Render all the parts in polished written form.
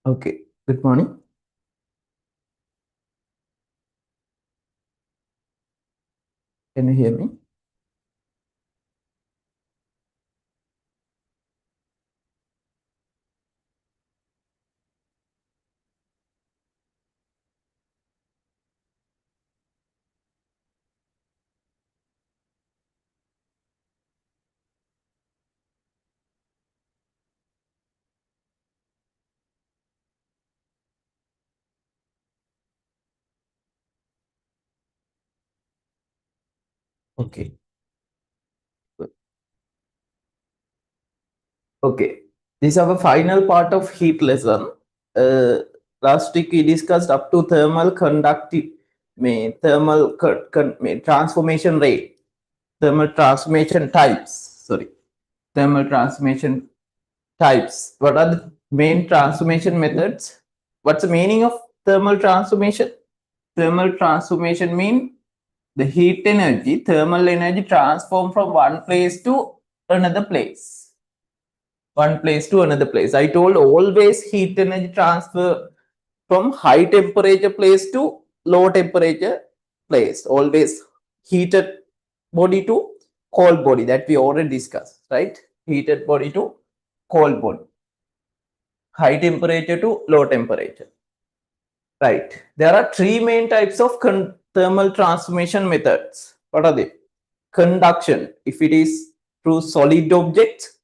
Okay, good morning. Can you hear me? Okay, good. Okay. This is our final part of heat lesson. Uh, Last week we discussed up to thermal conductive, transformation rate, thermal transformation types. Sorry, thermal transformation types. What are the main transformation methods? What's the meaning of thermal transformation? Thermal transformation mean the heat energy, thermal energy transform from one place to another place. One place to another place. I told always heat energy transfer from high temperature place to low temperature place. Always heated body to cold body, that we already discussed, right? Heated body to cold body. High temperature to low temperature. Right. There are three main types of thermal transformation methods. What are they? Conduction. If it is through solid objects,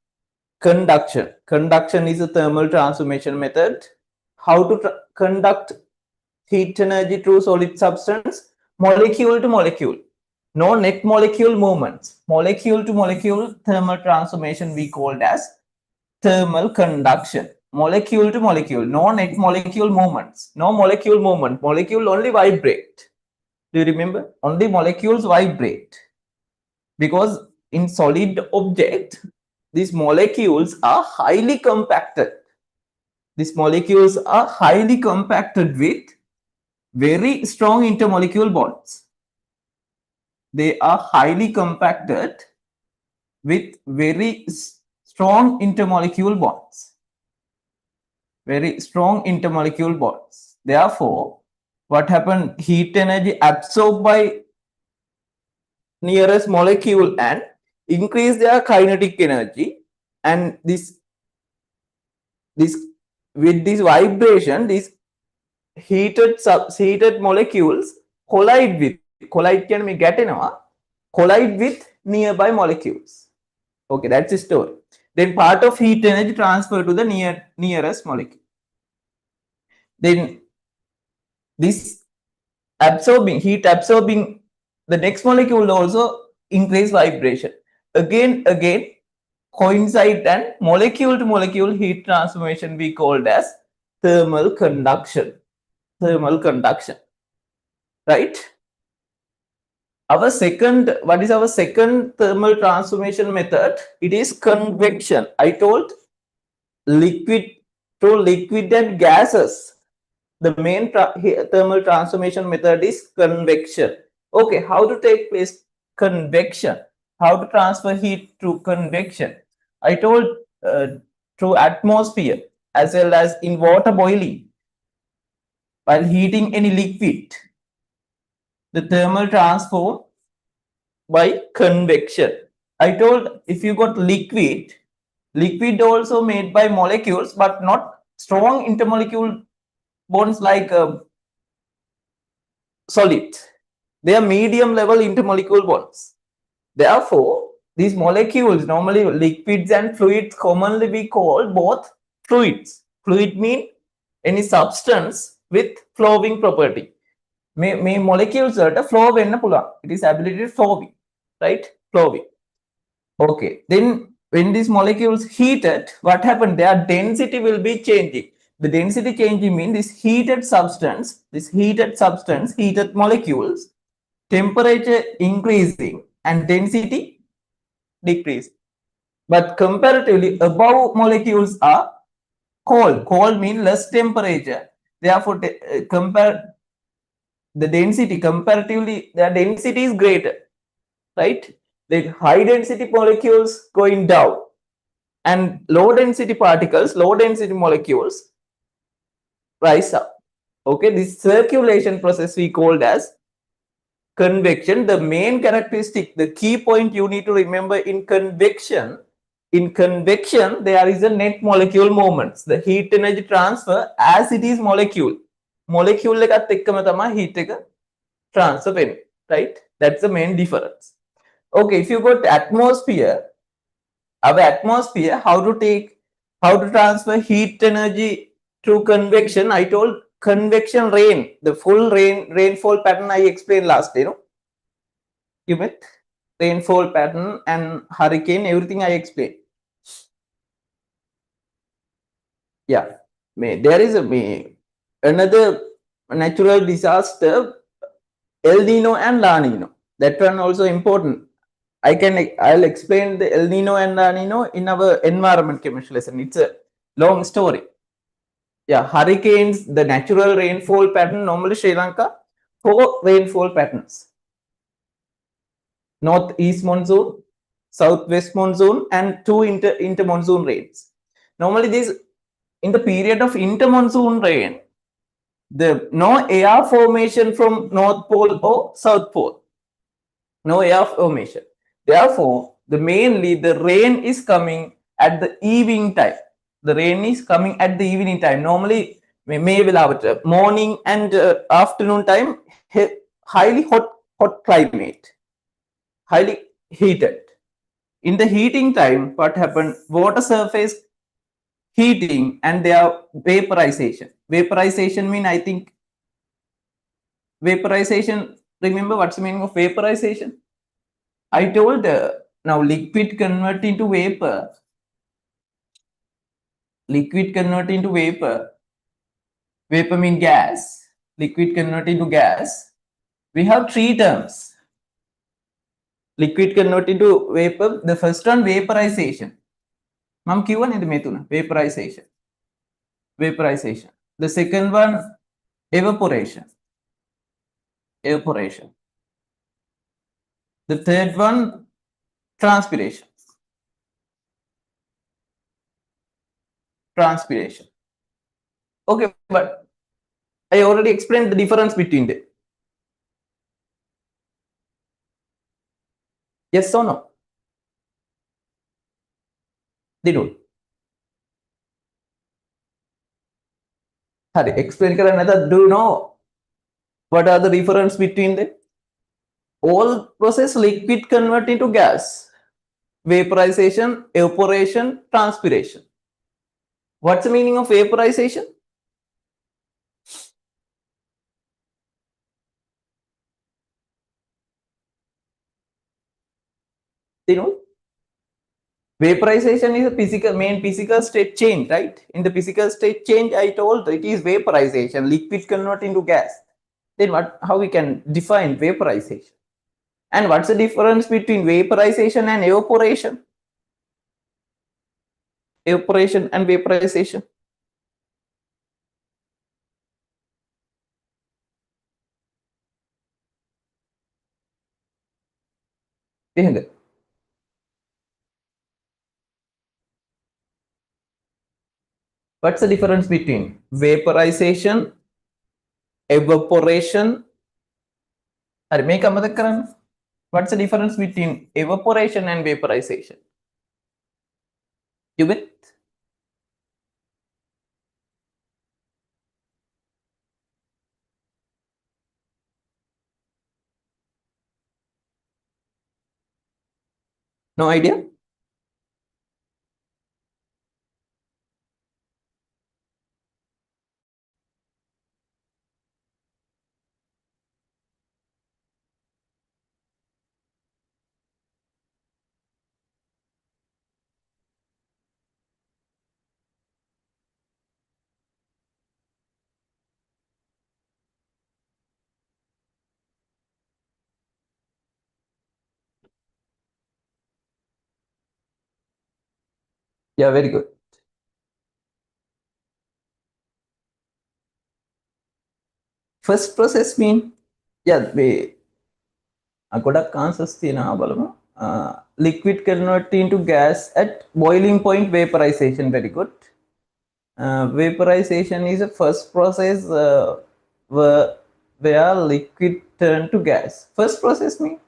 conduction. Conduction is a thermal transformation method. How to conduct heat energy through solid substance? Molecule to molecule. No net molecule movements. Molecule to molecule thermal transformation we called as thermal conduction. Molecule to molecule, no net molecule movements, no molecule movement, molecule only vibrate. Do you remember? Only molecules vibrate. Because in solid object, these molecules are highly compacted. These molecules are highly compacted with very strong intermolecule bonds. They are highly compacted with very strong intermolecule bonds. Very strong intermolecule bonds. Therefore, what happened? Heat energy absorbed by nearest molecule and increase their kinetic energy, and this with this vibration, these heated molecules collide can be collide with nearby molecules. Okay, that's the story. Then part of heat energy transfer to the nearest molecule. Then this heat absorbing the next molecule also increase vibration. Again coincide, and molecule to molecule heat transformation we called as thermal conduction. Thermal conduction, right? What is our second thermal transformation method? It is convection. I told liquid to liquid and gases. The main thermal transformation method is convection. Okay, how to take place convection? How to transfer heat through convection? I told through atmosphere as well as in water boiling. While heating any liquid, the thermal transform by convection. I told if you got liquid also made by molecules, but not strong intermolecule bonds like solid. They are medium level intermolecule bonds. Therefore, these molecules, normally liquids and fluids, commonly we call both fluids. Fluid mean any substance with flowing property. May molecules flow venna pula. It is ability to flowing, right? Flowing. Okay. Then when these molecules heated, what happened? Their density will be changing. The density changing means this heated molecules, temperature increasing and density decreasing. But comparatively, above molecules are cold. Cold means less temperature. Therefore, compare the density comparatively, the density is greater, right? The high density molecules going down, and low density molecules rise up. Okay, this circulation process we called as convection. The main characteristic, the key point you need to remember in convection, there is a net molecule moments. The heat energy transfer as it is molecule. Molecule එකත් එක්කම තමයි heat එක transfer වෙන්නේ, right? That's the main difference. Okay, if you got atmosphere, our atmosphere, how to transfer heat energy through convection? I told convection rain, the full rainfall pattern I explained last day, you met rainfall pattern and hurricane, everything I explained. Yeah, there is another natural disaster, El Nino and La Nino. That one also important. I'll explain the El Nino and La Nino in our environment chemistry lesson. It's a long story. Yeah, hurricanes, the natural rainfall pattern, normally Sri Lanka, 4 rainfall patterns. Northeast monsoon, southwest monsoon, and 2 inter-monsoon rains. Normally these, in the period of inter-monsoon rain, no air formation from North Pole or South Pole. No air formation. Therefore, mainly the rain is coming at the evening time. The rain is coming at the evening time. Normally, morning and afternoon time, highly hot climate, highly heated. In the heating time, what happened? Water surface heating and their vaporization. Vaporization mean, I think, vaporization. Remember what's the meaning of vaporization? I told now liquid convert into vapor. Liquid convert into vapor. Vapor mean gas. Liquid convert into gas. We have 3 terms. Liquid convert into vapor. The first one, vaporization. Mam kiwan neda me tuna? Vaporization. Vaporization. The second one, evaporation. Evaporation. The third one, transpiration. Transpiration. Okay, but I already explained the difference between them. Yes or no? They don't. Explain do you know what are the difference between them? All process liquid convert into gas. Vaporization, evaporation, transpiration. What's the meaning of vaporization? You know, vaporization is a main physical state change, right? In the physical state change, I told it is vaporization, liquid convert into gas. Then how we can define vaporization? And what's the difference between vaporization and evaporation? Evaporation and vaporization. What's the difference between vaporization, evaporation? What's the difference between evaporation and vaporization? You with? No idea? Yeah, very good. First process mean, yeah, liquid convert into gas at boiling point vaporization. Very good. Vaporization is the first process where, where liquid turn to gas. First process mean?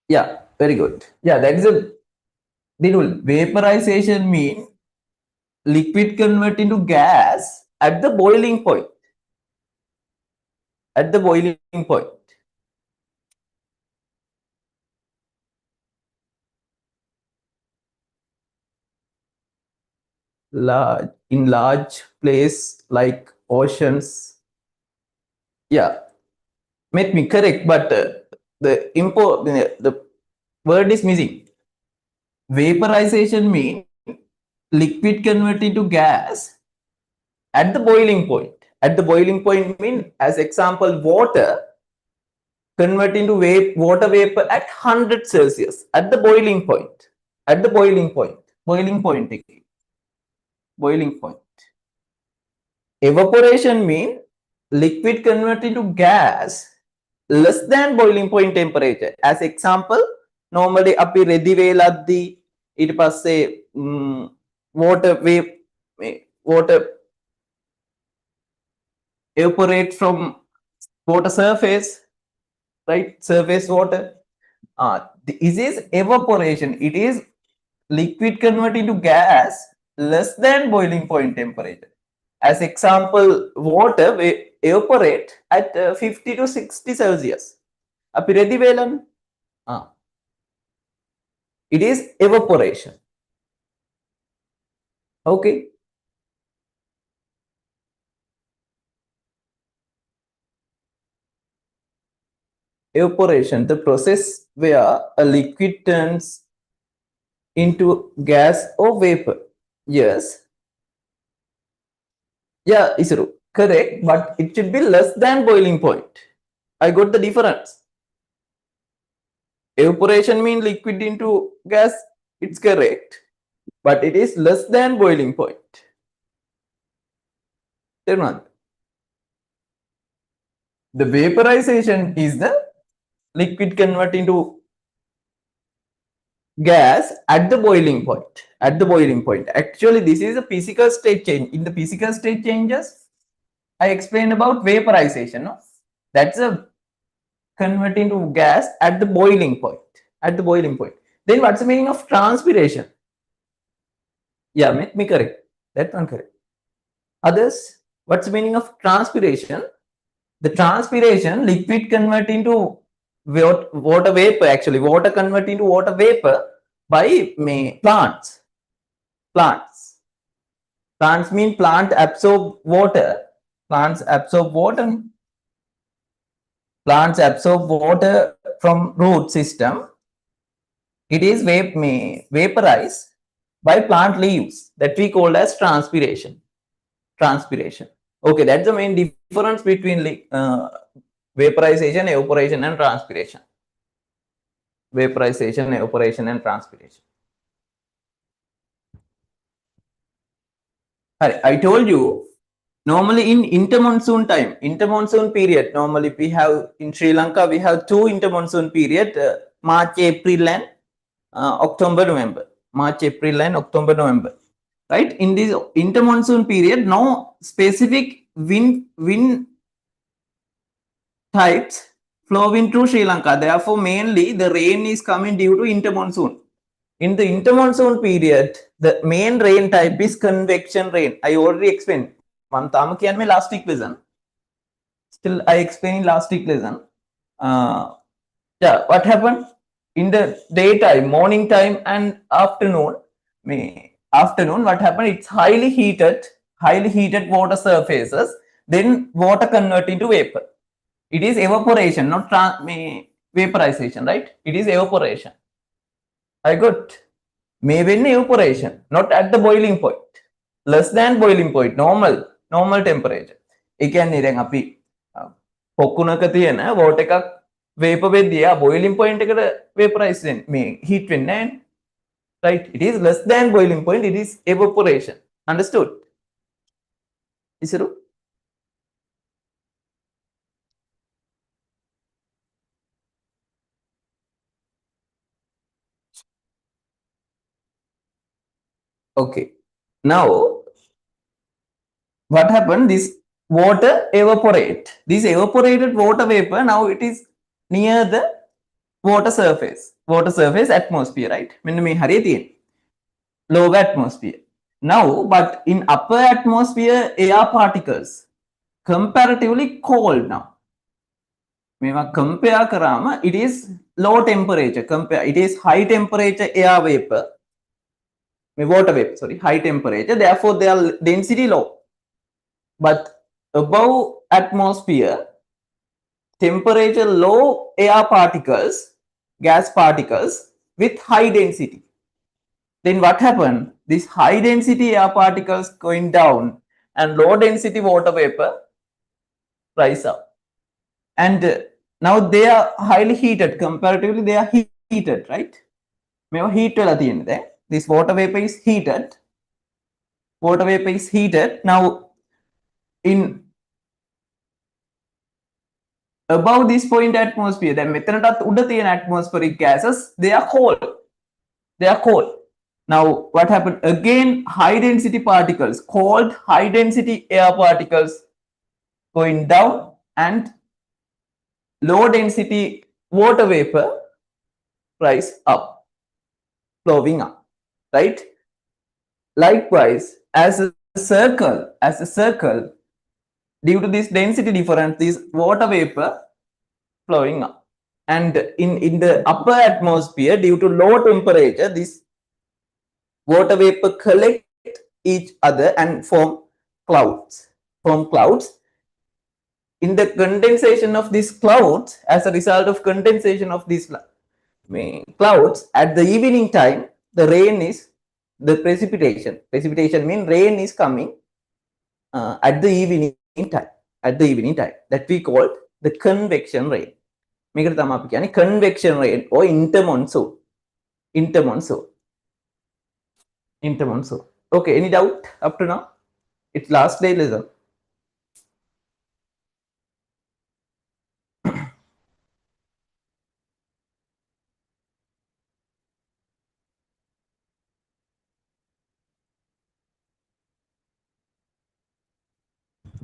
Yeah, very good. Yeah, that is a the rule. Vaporization mean liquid convert into gas at the boiling point. At the boiling point. Large in large place like oceans. Yeah, make me correct, but the word is missing. Vaporization mean liquid convert into gas at the boiling point. At the boiling point mean, as example, water convert into water vapor at 100 Celsius at the boiling point. At the boiling point. Boiling point again. Boiling point. Evaporation mean liquid convert into gas less than boiling point temperature. As example, normally අපි රෙදි වේලද්දී ඊට පස්සේ water vapor water evaporate from water surface, right? Surface water. This is evaporation. It is liquid convert into gas less than boiling point temperature. As example, water evaporate at 50 to 60 Celsius. අපි රෙදි වේලන. It is evaporation. Okay. Evaporation, the process where a liquid turns into gas or vapor. Yes. Yeah, Isru. Correct, but it should be less than boiling point. I got the difference. Evaporation means liquid into gas. It's correct, but it is less than boiling point. The vaporization is the liquid convert into gas at the boiling point. At the boiling point. Actually, this is a physical state change. In the physical state changes, I explained about vaporization. No? That's a converting to gas at the boiling point. At the boiling point. Then what's the meaning of transpiration? Yeah, make me correct. That one correct. Others, what's the meaning of transpiration? The transpiration, liquid convert into water vapor. Actually, water convert into water vapor by plants. Plants. Plants mean plant absorb water. Plants absorb water. Plants absorb water from root system. It is vaporized by plant leaves that we call as transpiration. Transpiration. Okay, that's the main difference between vaporization, evaporation, and transpiration. Vaporization, evaporation, and transpiration. I told you, normally in intermonsoon time, intermonsoon period, normally we have in Sri Lanka, we have two intermonsoon period, March, April, and October, November. March, April, and October, November. Right? In this intermonsoon period, no specific wind types flow into Sri Lanka. Therefore, mainly the rain is coming due to intermonsoon. In the intermonsoon period, the main rain type is convection rain. I already explained. Last week lesson. Still, I explained last week lesson. Yeah, what happened? In the daytime, morning time, and afternoon, what happened? It's highly heated water surfaces. Then water convert into vapor. It is evaporation, not vaporization, right? It is evaporation. I got maybe evaporation, not at the boiling point. Less than boiling point, normal temperature. ඒ කියන්නේ දැන් අපි පොකුණක තියෙන water එකක් vapor වෙද්දී boiling point එකට vaporize වෙන්නේ heat වෙන්නේ නැහැ. Right? It is less than boiling point. It is evaporation. Understood? Isru? Okay. Now, what happened? This water evaporate. This evaporated water vapor, now it is near the water surface atmosphere, right? Lower atmosphere. Now, but in upper atmosphere, air particles comparatively cold now. Compare karama, it is low temperature. Compare, it is high temperature air vapor, water vapor, sorry, high temperature. Therefore, their density low. But above atmosphere, temperature low air particles, gas particles with high density. Then what happened? These high density air particles going down and low density water vapor rise up. And now they are highly heated. Comparatively, they are heated, right? Heat this water vapor is heated. Water vapor is heated. Now, in above this point atmosphere, the methanatat atmospheric gases, they are cold. They are cold. Now, what happened? Again, high density particles, cold high density air particles going down, and low density water vapor rise up, flowing up, right? Likewise, as a circle, due to this density difference, this water vapor flowing up. And in the upper atmosphere, due to low temperature, this water vapor collect each other and form clouds. In the condensation of these clouds, as a result of condensation of these clouds, at the evening time, the rain is the precipitation. Precipitation means rain is coming at the evening time. That we call the convection rain. Convection rain or intermonsoon. Okay, any doubt up to now? It's last day lesson.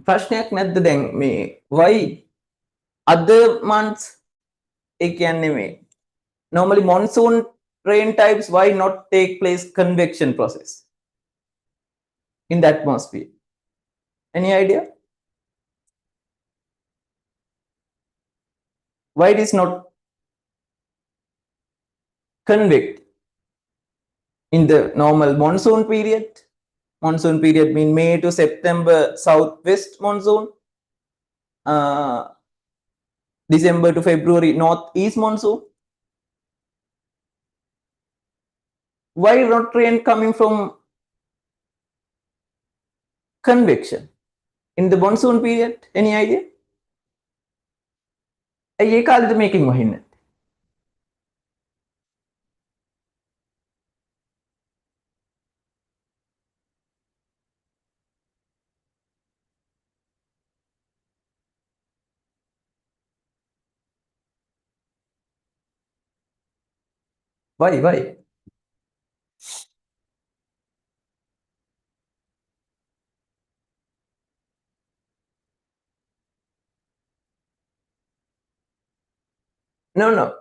ප්‍රශ්නයක් නැද්ද දැන් මේ why other months ඒ කියන්නේ normally monsoon rain types, why not take place convection process in the atmosphere? Any idea why it is not convect in the normal monsoon period? Monsoon period mean May to September, southwest monsoon. December to February, northeast monsoon. Why not rain coming from convection in the monsoon period? Any idea? ඒ කාලෙද මේකෙන් වහින්නේ? Why? No.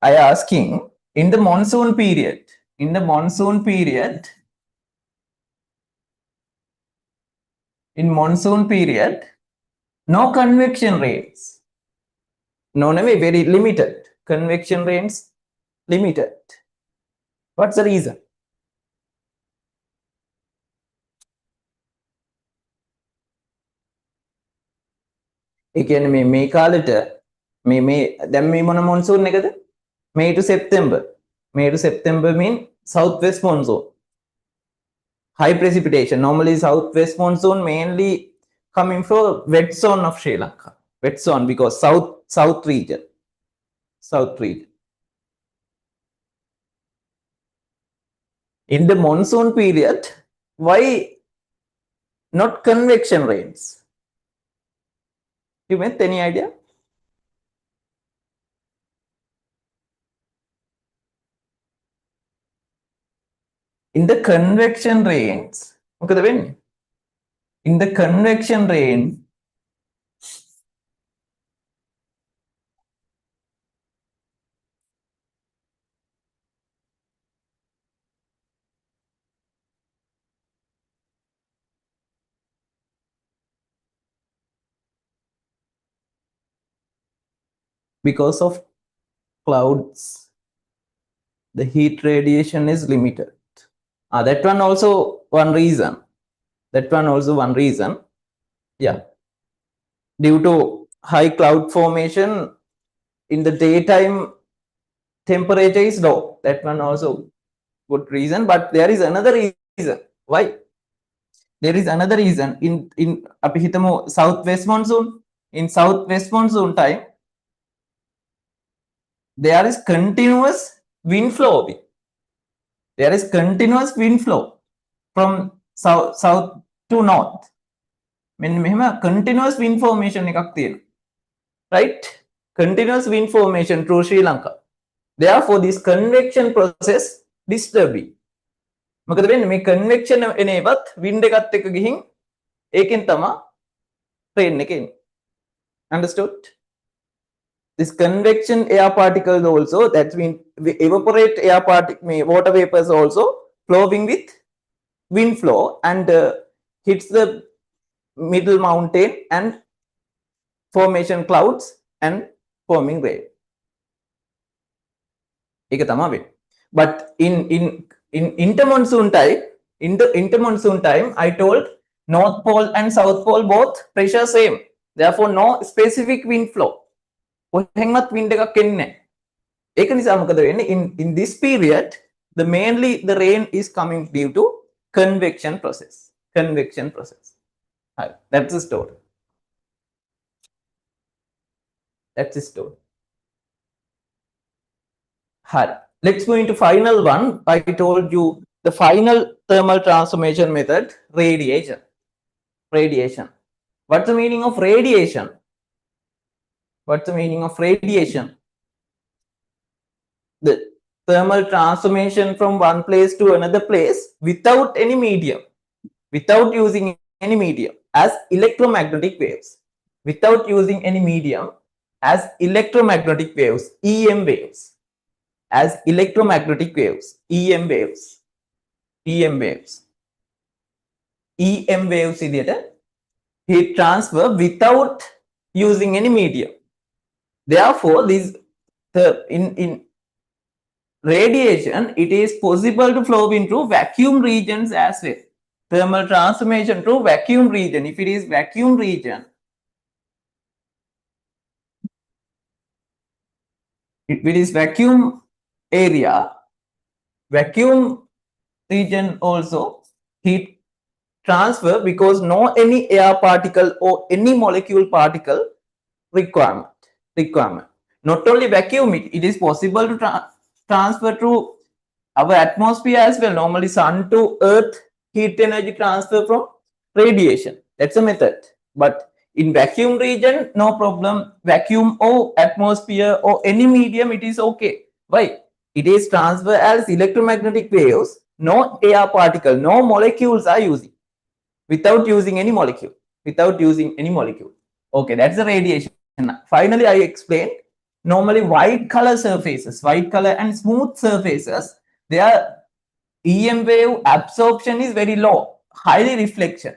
I asking in the monsoon period. In monsoon period, no convection rains. No, very limited. Convection rains limited. What's the reason? ඒ කියන්නේ මේ කාලෙට මේ දැන් මේ මොන monsoon එකද? May to September. May to September mean southwest monsoon. High precipitation. Normally southwest monsoon mainly coming from wet zone of Sri Lanka. Wet zone because south region. In the monsoon period, why not convection rains? You met any idea? in the convection range, in the convection range, because of clouds, the heat radiation is limited. That one also one reason. That one also one reason. Yeah. Due to high cloud formation, in the daytime, temperature is low. That one also good reason. But there is another reason. Why? There is another reason. In southwest monsoon. In southwest monsoon time, there is continuous wind flow. There is continuous wind flow from south to north. Continuous wind formation right? Continuous wind formation through Sri Lanka. Therefore, this convection process disturbing. මොකද වෙන්නේ මේ convection එනේවත් wind එකත් එක්ක ගිහින් ඒකෙන් තමයි train එක එන්නේ. Understood? This convection air particles also, that means evaporate air particle, water vapors also flowing with wind flow and hits the middle mountain and formation clouds and forming rain. ඒක තමයි වෙන්නේ. But in intermonsoon time, I told North Pole and South Pole both pressure same. Therefore, no specific wind flow. කොහෙන්වත් wind එකක් එන්නේ නැහැ. ඒක නිසා මොකද වෙන්නේ? In this period, mainly the rain is coming due to convection process. Convection process. Right. That's the story. That's the story. Right. Let's go into final one. I told you the final thermal transformation method, radiation. Radiation. What's the meaning of radiation? What's the meaning of radiation? The thermal transformation from one place to another place without any medium, without using any medium, as electromagnetic waves. Without using any medium, as electromagnetic waves, EM waves. As electromagnetic waves, EM waves. EM waves. EM waves heat transfer without using any medium. Therefore, in radiation, it is possible to flow into vacuum regions as well. Thermal transformation through vacuum region. If it is vacuum region, if it is vacuum area, vacuum region also heat transfer, because no any air particle or any molecule particle requirement. Not only vacuum, it is possible to transfer through our atmosphere as well. Normally sun to earth heat energy transfer from radiation. That's a method. But in vacuum region, no problem. Vacuum or atmosphere or any medium, it is okay. Why? It is transfer as electromagnetic waves. No air particle, no molecules are using. Without using any molecule. Without using any molecule. Okay, that's the radiation. Finally, I explained. Normally, white color surfaces, white color and smooth surfaces, their EM wave absorption is very low, highly reflection.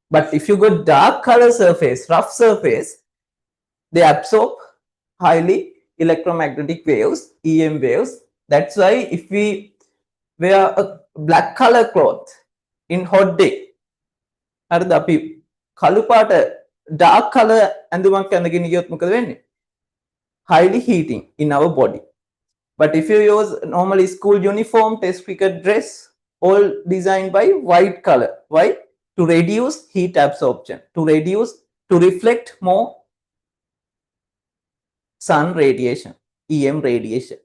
But if you got dark color surface, rough surface, they absorb highly electromagnetic waves, EM waves. That's why if we wear a black color cloth in hot day, කළු පාට dark color ඇඳුමක් ඇඳගෙන ගියොත් මොකද වෙන්නේ? Highly heating in our body. But if you use normally school uniform, test cricket dress, all designed by white color. Why? To reduce heat absorption, to reflect more sun radiation, EM radiation.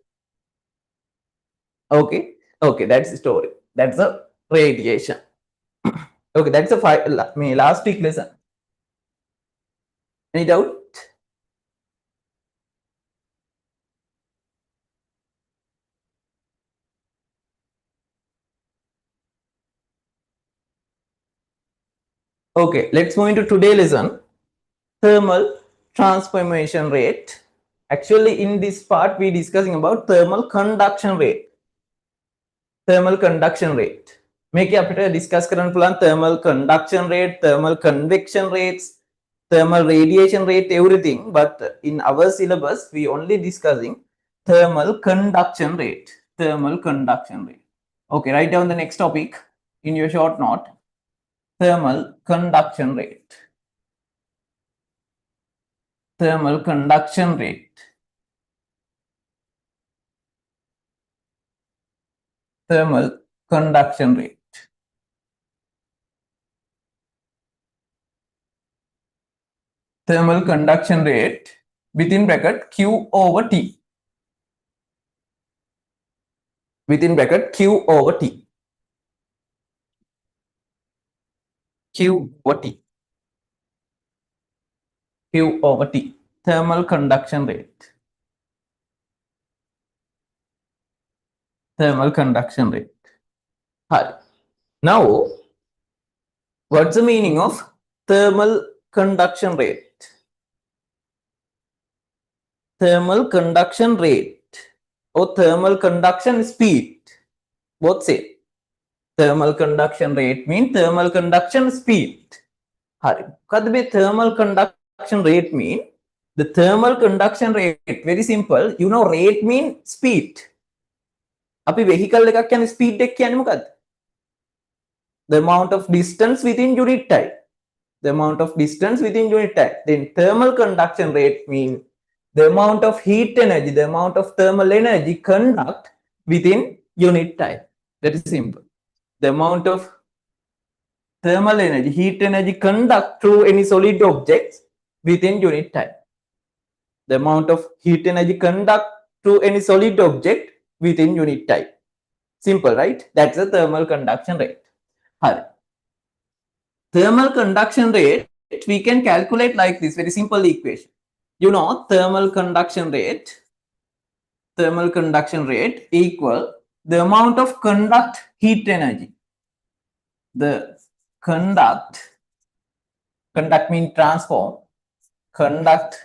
Okay, that's the story. That's the radiation. Okay, that's the last week lesson. Any doubt? Okay, let's move into today's lesson. Thermal transformation rate. Actually, in this part, we discussing about thermal conduction rate. Thermal conduction rate. Make අපිට discuss කරන්න පුළුවන් thermal conduction rate, thermal convection rates, thermal radiation rate, everything. But in our syllabus, we only discussing thermal conduction rate. Thermal conduction rate. Okay, write down the next topic in your short note. Thermal conduction rate. Thermal conduction rate. Thermal conduction rate. Thermal conduction rate within bracket Q over T. Within bracket Q over T. Q over T. Q over T. Thermal conduction rate. Thermal conduction rate. Hi. Now, what's the meaning of thermal conduction rate? Thermal conduction rate or thermal conduction speed. Both say. Thermal conduction rate means thermal conduction speed. Hari. Kadbe thermal conduction rate mean the thermal conduction rate very simple. You know rate mean speed. අපි vehicle එකක් යන speed එක කියන්නේ මොකද්ද? The amount of distance within unit time. The amount of distance within unit time. Then thermal conduction rate mean the amount of heat energy, the amount of thermal energy conduct within unit time. That is simple. The amount of thermal energy, heat energy conduct through any solid objects within unit time. The amount of heat energy conduct through any solid object within unit time. Simple, right? That's the thermal conduction rate. Hari. Thermal conduction rate, we can calculate like this, very simple equation. You know, thermal conduction rate equal the amount of conduct heat energy. The conduct means transform, conduct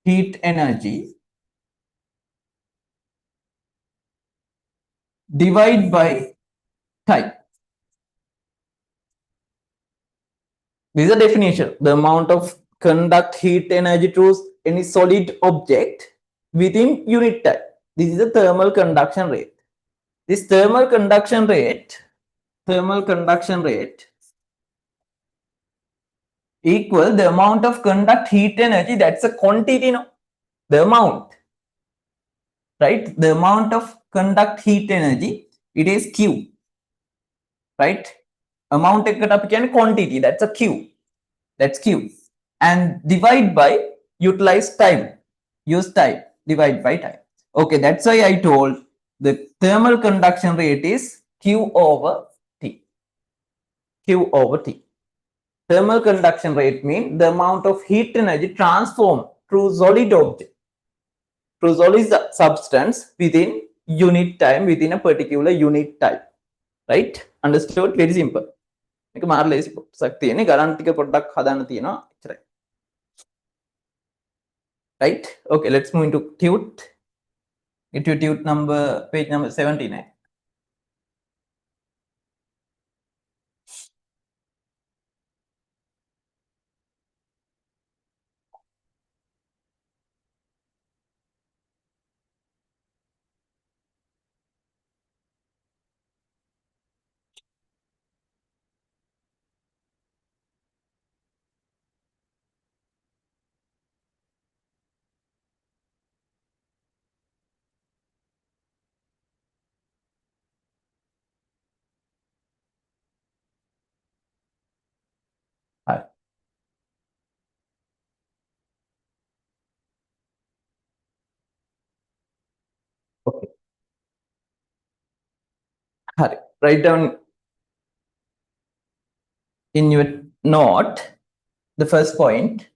heat energy divide by time. This is a definition. The amount of conduct heat energy through any solid object within unit time. This is the thermal conduction rate. This thermal conduction rate equal the amount of conduct heat energy. That's a quantity, no? The amount, right? The amount of conduct heat energy, it is Q, right? Amount eකට quantity, that's a Q. That's Q. And divide by utilize time. Use time, divide by time. Okay, that's why I told the thermal conduction rate is Q over T. Q over T. Thermal conduction rate means the amount of heat energy transformed through solid object, through solid substance within unit time, within a particular unit time. Right? Understood? Very simple. මේක මාර ලේසි පොඩ්ඩක් තියෙන්නේ ගණන් ටික පොඩ්ඩක් හදන්න තියෙනවා එච්චරයි. Right? Okay, let's move into tute. Into tute number, page number 79. Hi. Okay. Hi. Write down in your note the first point.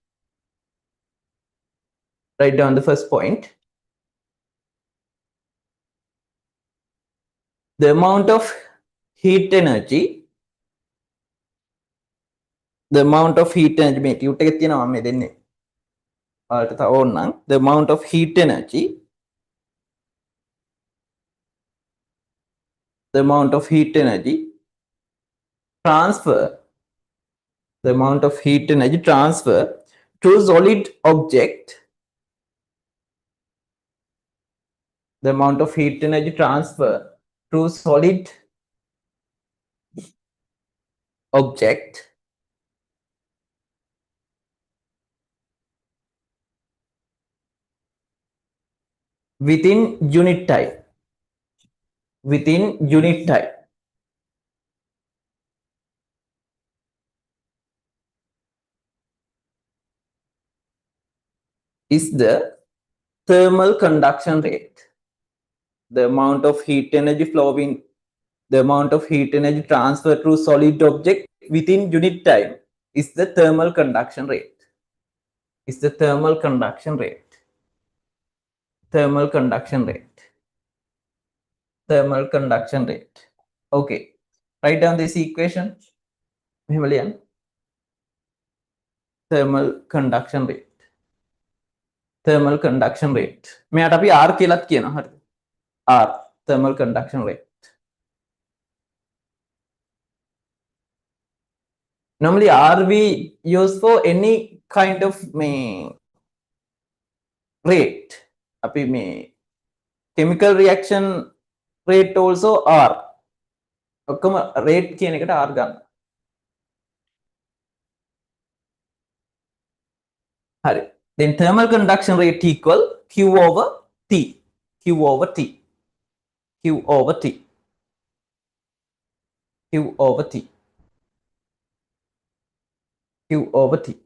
Write down the first point. The amount of heat energy the amount of heat energy මේ tute එකේ තියෙනවා මම මේ දෙන්නේ ඔයාලට තව ඕනනම් the amount of heat energy the amount of heat energy transfer the amount of heat energy transfer to solid object the amount of heat energy transfer to solid object within unit time is the thermal conduction rate. The amount of heat energy flowing, the amount of heat energy transferred to solid object within unit time is the thermal conduction rate. Is the thermal conduction rate. Thermal conduction rate. Thermal conduction rate. Okay. Write down this equation. Himalayan. Thermal conduction rate. Thermal conduction rate. මෙයාට අපි R කියලාත් කියනවා. හරිද? R thermal conduction rate. Normally R we use for any kind of rate. අපි මේ chemical reaction rate also R. ඔක්කොම rate කියන එකට R ගන්න. හරි. Then thermal conduction rate equal Q over T. Q over T. Q over T. Q over T. Q over T.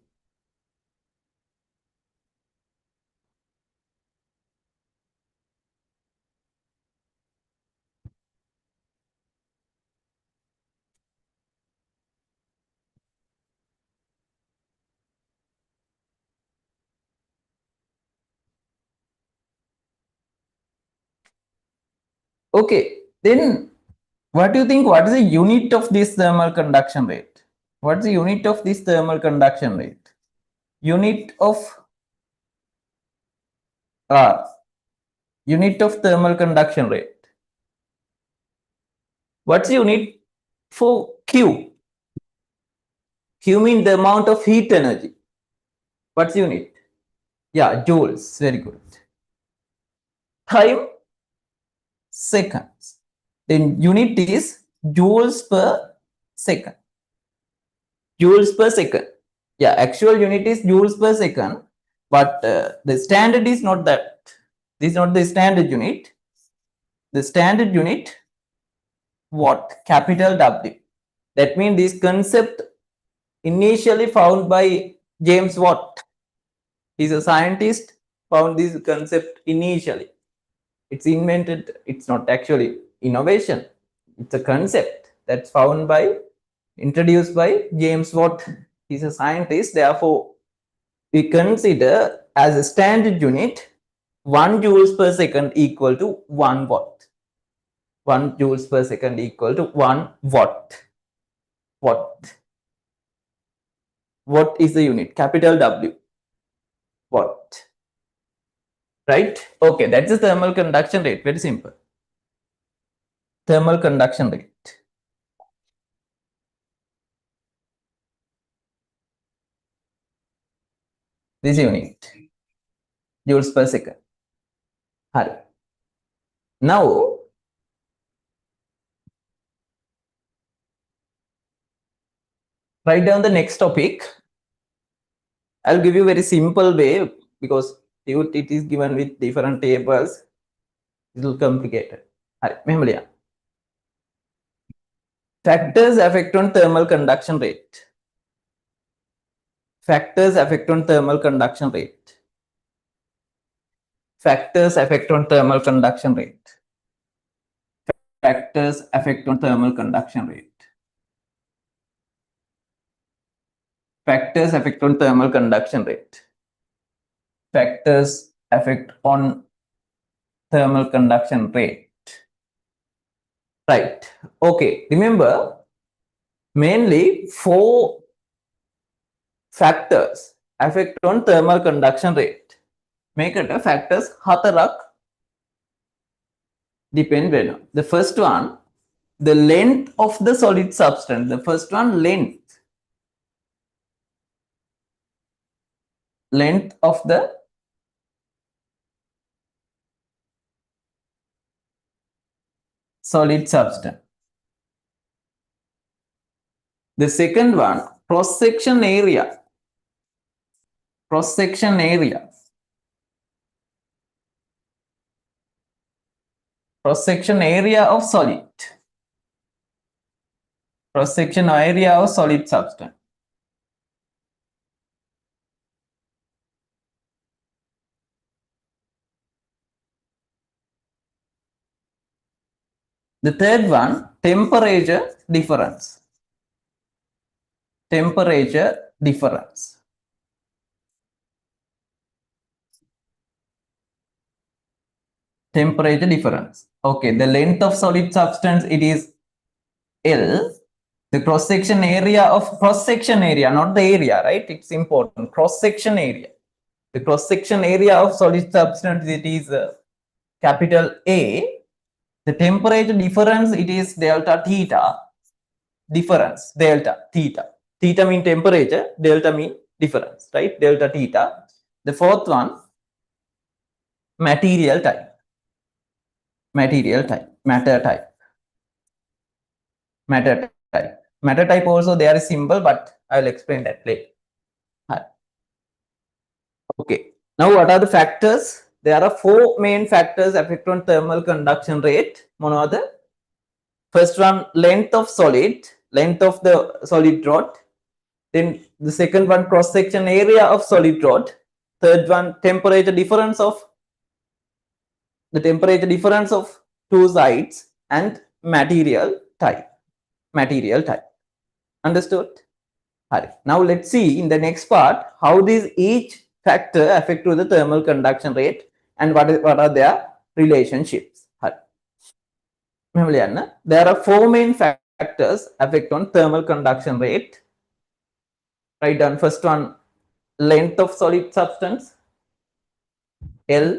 Okay, then what do you think? What is the unit of this thermal conduction rate? What's the unit of this thermal conduction rate? Unit of R. Unit of thermal conduction rate. What's the unit for Q? Q means the amount of heat energy. What's the unit? Yeah, joules. Very good. Time, seconds. Then unit is joules per second. Joules per second. Yeah, actual unit is joules per second, but the standard is not that. This is not the standard unit. The standard unit, watt, capital W. That means this concept initially found by James Watt. He's a scientist, found this concept initially. It's invented, it's not actually innovation. It's a concept that's found by, introduced by James Watt. He's a scientist, therefore we consider as a standard unit 1 joules per second equal to 1 watt. 1 joules per second equal to 1 watt. Watt. What is the unit? Capital W. Watt. Right? Okay, that's the thermal conduction rate. Very simple. Thermal conduction rate. This unit. Joules per second. Hurry. Now, write down the next topic. I'll give you a very simple way because it is given with different tables. It will complicated. Memory. Factors affect on thermal conduction rate. Factors affect on thermal conduction rate. Factors affect on thermal conduction rate. Factors affect on thermal conduction rate. Factors affect on thermal conduction rate. Factors affect on thermal conduction rate. Right. Okay. Remember, mainly 4 factors affect on thermal conduction rate. මේකට factors 4ක් depend වෙනවා. The first one, the length of the solid substance. The first one, length of the solid substance. The second one, cross section area. Cross section area. Cross section area of solid. Cross section area of solid substance. The third one, temperature difference. Temperature difference. Temperature difference. Okay, the length of solid substance, it is L. The cross section area of not the area, right? It's important. Cross section area. The cross section area of solid substance, it is capital A. The temperature difference, it is delta theta. Difference, delta theta. Theta mean temperature, delta mean difference, right? Delta theta. The fourth one, material type. Material type, matter type. Matter type. Matter type also there is symbol, but I'll explain that later. Okay. Now what are the factors? There are 4 main factors affect on thermal conduction rate. Monoother. First one, length of the solid rod. Then the second one, cross section area of solid rod. Third one, temperature difference of two sides, and material type. Understood? Now let's see in the next part how these each factor affect to the thermal conduction rate and what are their relationships. There are 4 main factors affect on thermal conduction rate. Write down first one, length of solid substance, L.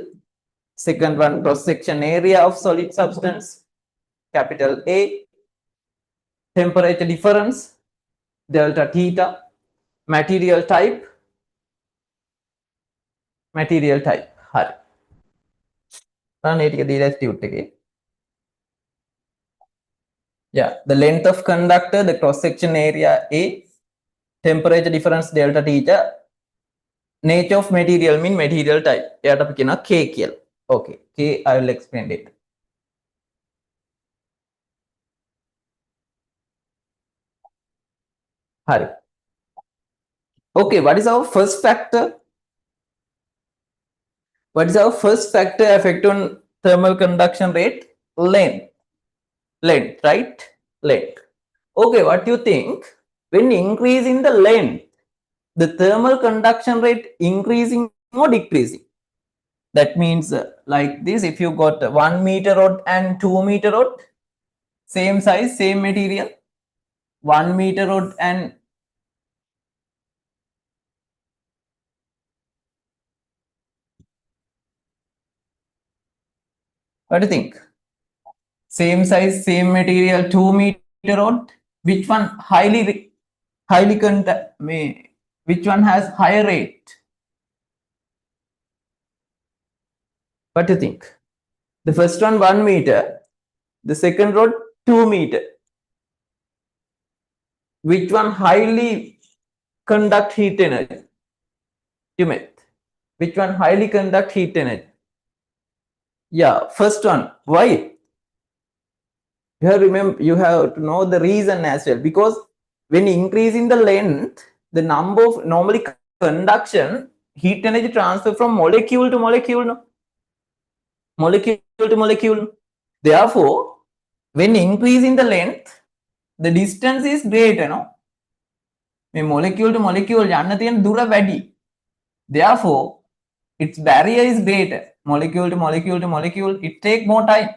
Second one, cross section area of solid substance, capital A. Temperature difference, delta theta. Material type. හරි. මේ ටික දීලා ස්ටියුට් එකේ. Yeah, the length of conductor, the cross section area A, temperature difference delta theta, nature of material mean material type. එයාට අපි කියනවා K කියලා. Okay, K I will explain it. හරි. Okay, what is our first factor? What is our first factor affect on thermal conduction rate? Length, right? Length. Okay, what do you think? When increasing the length, the thermal conduction rate increasing or decreasing? That means like this, if you got 1 meter rod and 2 meter rod, same size, same material, 1 meter rod and what do you think? Same size, same material, 2 meter rod, which one which one has higher rate? What do you think? The first one 1 meter, the second rod 2 meter. Which one highly conduct heat energy? Which one highly conduct heat energy? Yeah, first one. Why? You have to know the reason as well, because when increasing the length, the number of normally conduction, heat energy transfer from molecule to molecule, no? Molecule to molecule. Therefore, when increasing the length, the distance is greater, no? Molecule to molecule යන්න තියෙන දුර වැඩි. Therefore, its barrier is greater. Molecule to molecule to molecule, it take more time.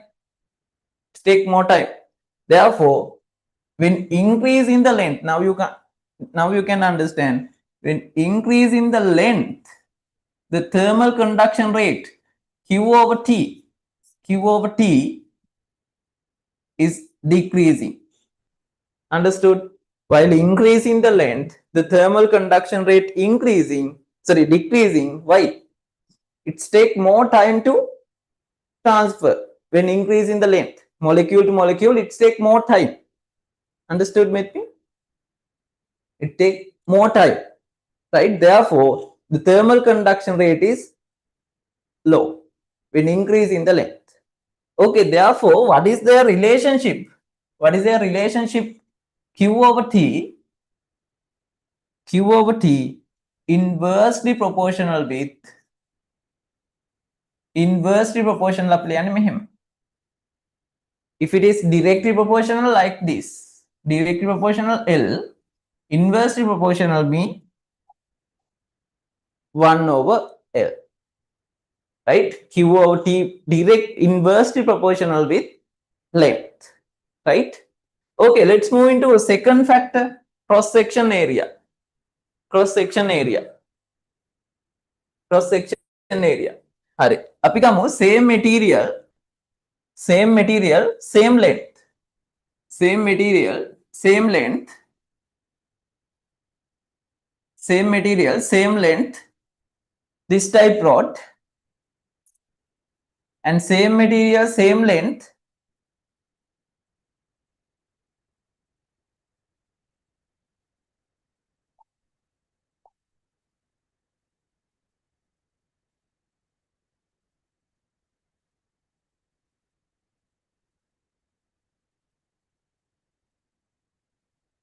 Therefore, when increasing the length, now you can understand. When increase in the length, the thermal conduction rate Q over T is decreasing. Understood? While increasing the length, the thermal conduction rate decreasing. Why? It's take more time to transfer when increasing the length. Molecule to molecule, it take more time. Understood, Methi? It take more time, right? Therefore, the thermal conduction rate is low when increasing the length. Okay, therefore, what is their relationship? What is their relationship? Q over T inversely proportional with up මෙහෙම. If it is directly proportional like this, directly proportional L, inversely proportional mean 1 over L, right? Q over T direct inversely proportional with length, right? Okay, let's move into a second factor, cross section area. Cross section area. Hari. අපි ගමු same material, same length. Same material, same length. Same material, same length. This type rod. And same material, same length.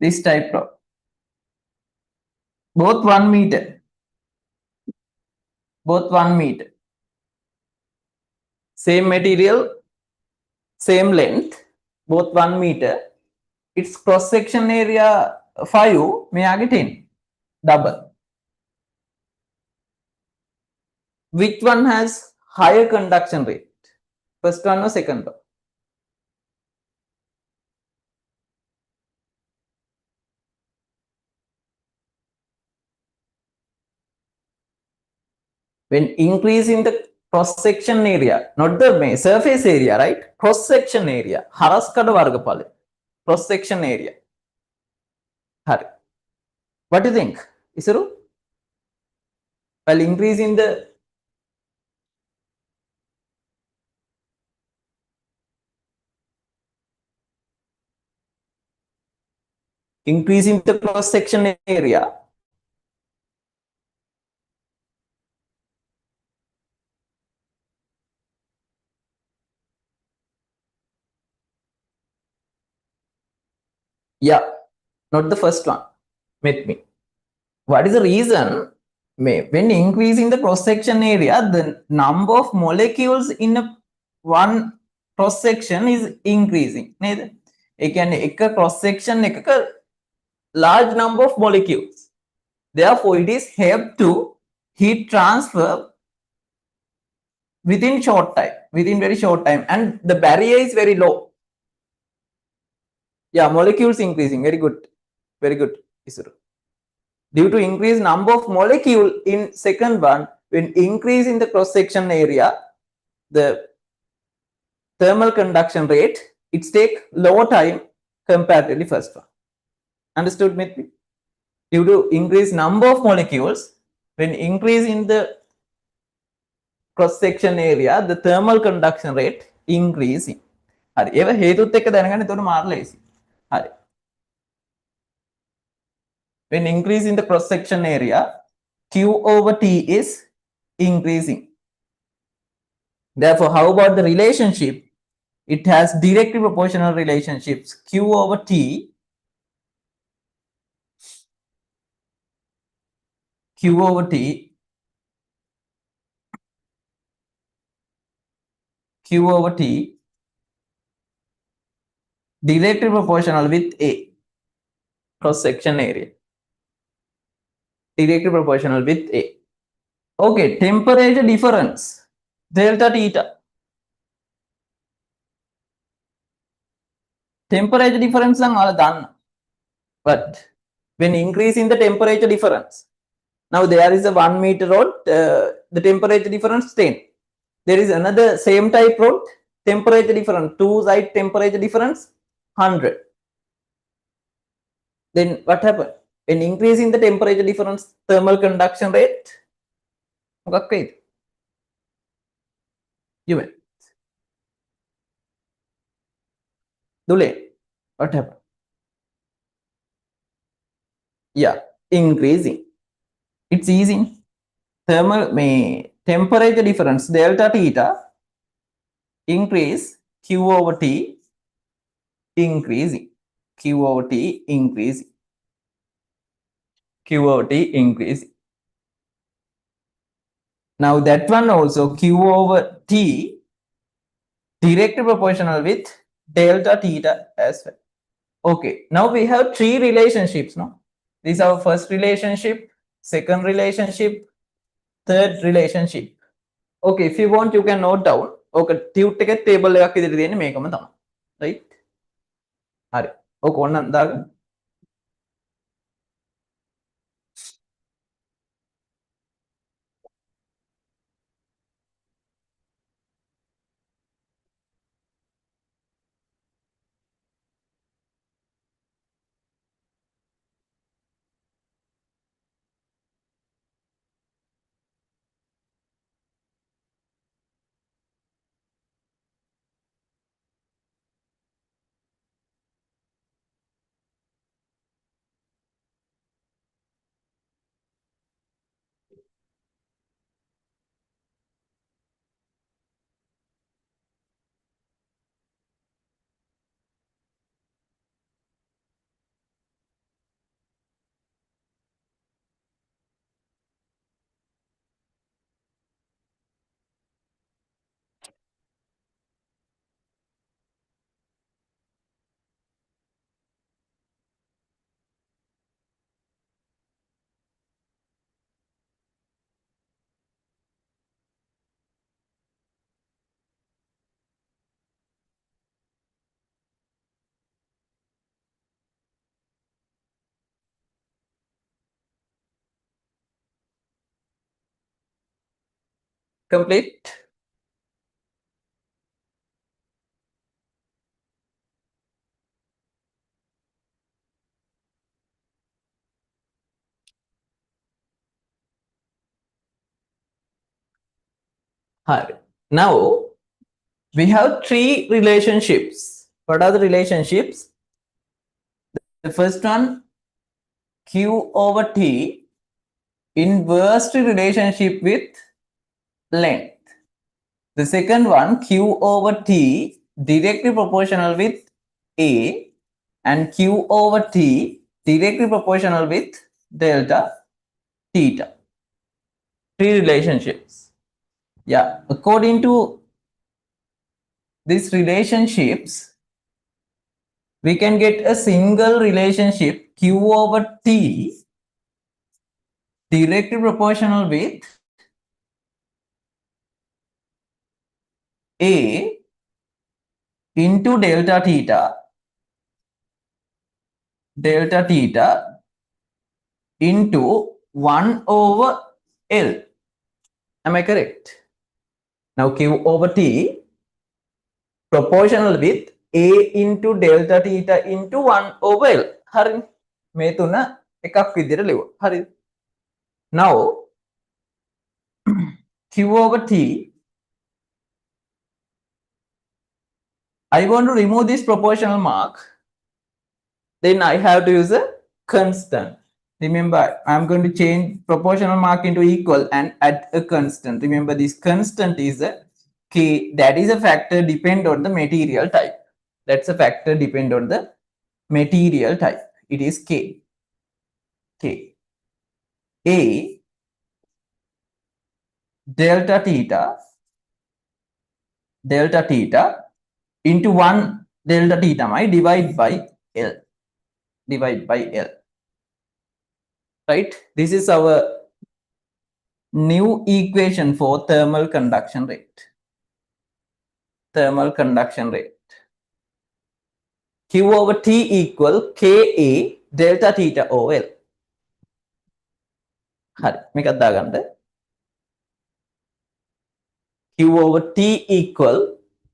This type rod. Both 1 meter. Both 1 meter. Same material, same length. Both 1 meter. Its cross section area 5, මෙයාගේ 10. Double. Which one has higher conduction rate? First one or second one? When increasing the cross section area, not the surface area, right? Cross section area. Haraskada vargapala. Cross section area. Hari. What do you think? Isaru? While increasing the cross section area. Yeah, not the first one. With me. What is the reason? When increasing the cross section area, the number of molecules in a one cross section is increasing. A cross section a large number of molecules. Therefore, it is help to heat transfer within very short time, and the barrier is very low. Yeah, molecules increasing. Very good. Isuru. Due to increased number of molecule in second one, when increase in the cross section area, the thermal conduction rate, it take lower time compared to the first one. Understood, Mithri? Due to increased number of molecules, when increase in the cross section area, the thermal conduction rate increasing. Hari. Eva හේතුත් එක්ක දැනගන්න එතකොට මාර්ග ලේසි. Hari. When increase in the cross section area, Q over T is increasing. Therefore, how about the relationship? It has directly proportional relationships. Q over T directly proportional with A, cross section area. Directly proportional with A. Okay, temperature difference, delta theta. Temperature difference is done. But when increasing the temperature difference, Now there is a 1 meter rod, the temperature difference 10. There is another same type rod, temperature difference, two side temperature difference 100. Then what happened? When increasing the temperature difference, thermal conduction rate, okay, you win. Dule, what happened? Yeah, increasing. It's easy. Thermal temperature difference delta theta increase Q over T increasing. Q over T increasing. Q over T increasing. Now that one also Q over T directly proportional with delta theta as well. Okay, now we have three relationships. No, this is our first relationship, second relationship, third relationship. Okay, if you want, you can note down. Okay, tube ticket table එකක් ඉදිරියට තියෙන්නේ මේකම තමයි. Right? හරි. ඔක ඕන්න දාගන්න. Complete. Hi. Now we have three relationships. What are the relationships? The first one, Q over T, inversely relationship with length. The second one, Q over T, directly proportional with A, and Q over T, directly proportional with delta theta. Three relationships. Yeah, according to these relationships, we can get a single relationship Q over T directly proportional with A into delta theta into 1 over L. Am I correct? Now Q over T proportional with A into delta theta into 1 over L. හරි. මේ තුන එකක් විදිහට ලියුවා. හරි. Now Q over T, I want to remove this proportional mark. Then I have to use a constant. Remember, I'm going to change proportional mark into equal and add a constant. Remember, this constant is a K. That is a factor depend on the material type. That's a factor depend on the material type. It is K. K. A delta theta into 1 delta theta I divide by L. Divide by L. Right? This is our new equation for thermal conduction rate. Thermal conduction rate. Q over T equal Ka delta theta over L. හරි මේකත් දාගන්න q over t equal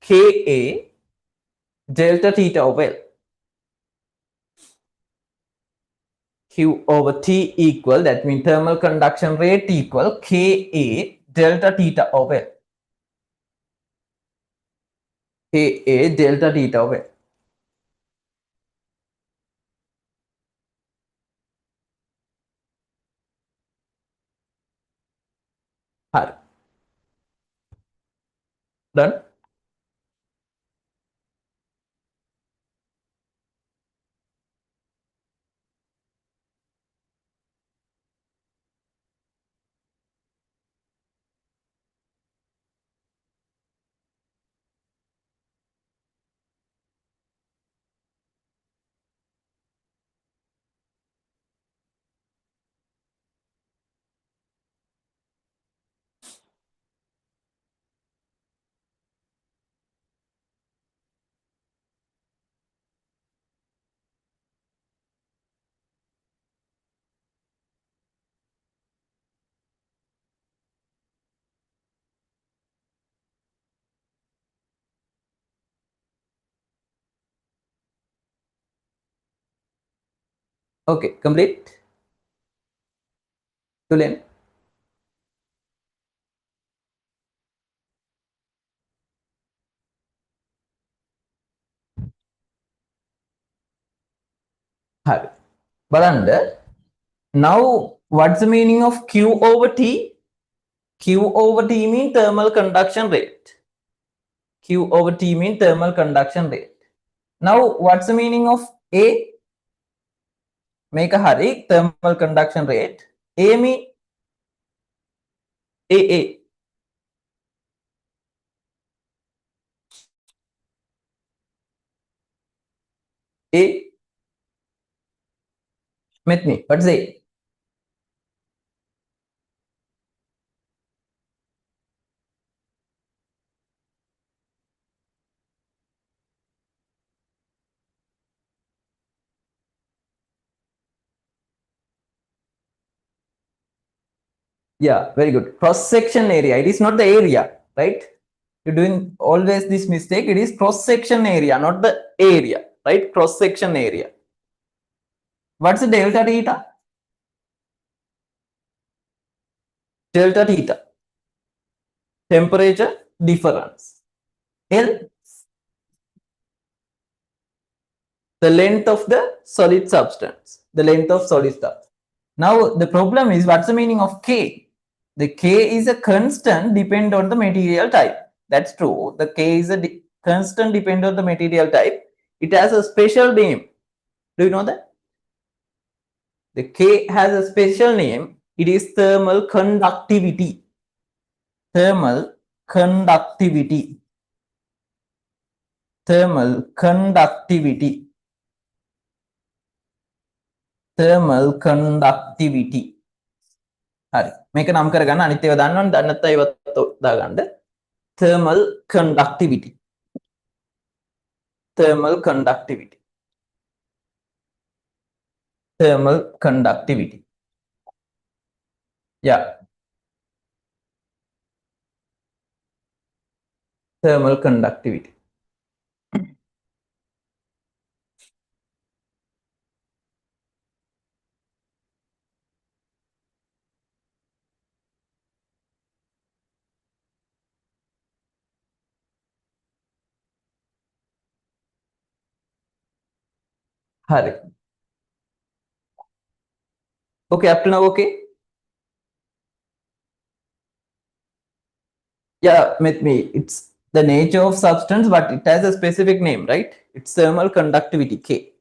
ka delta theta over L. Q over T equal, that means thermal conduction rate equal Ka delta theta over L. Ka delta theta over L. හරි. Done? Okay, complete. Tulen. හරි. බලන්න. Now, what's the meaning of Q over T? Q over T means thermal conduction rate. Q over T means thermal conduction rate. Now, what's the meaning of A? Make a hurry, thermal conduction rate. A mean A. A. Met me. What's A? Yeah, very good. Cross-section area. It is not the area, right? You're doing always this mistake. It is cross-section area, not the area, right? Cross-section area. What's the delta theta? Delta theta. Temperature difference. L, the length of the solid substance. The length of solid substance. Now, the problem is, what's the meaning of K? The K is a constant depend on the material type. That's true. The K is a constant depend on the material type. It has a special name. Do you know that? The K has a special name. It is thermal conductivity. Thermal conductivity. Thermal conductivity. Thermal conductivity. හරි මේක නම් කරගන්න අනිත් ඒවා දන්නවනේ දන්නේ නැත්නම් ඒවත් දාගන්න thermal conductivity. Thermal conductivity. Thermal conductivity. Yeah. Thermal conductivity. හරි. Okay, up to now, okay? Yeah, with me. It's the nature of substance, but it has a specific name, right? It's thermal conductivity, K.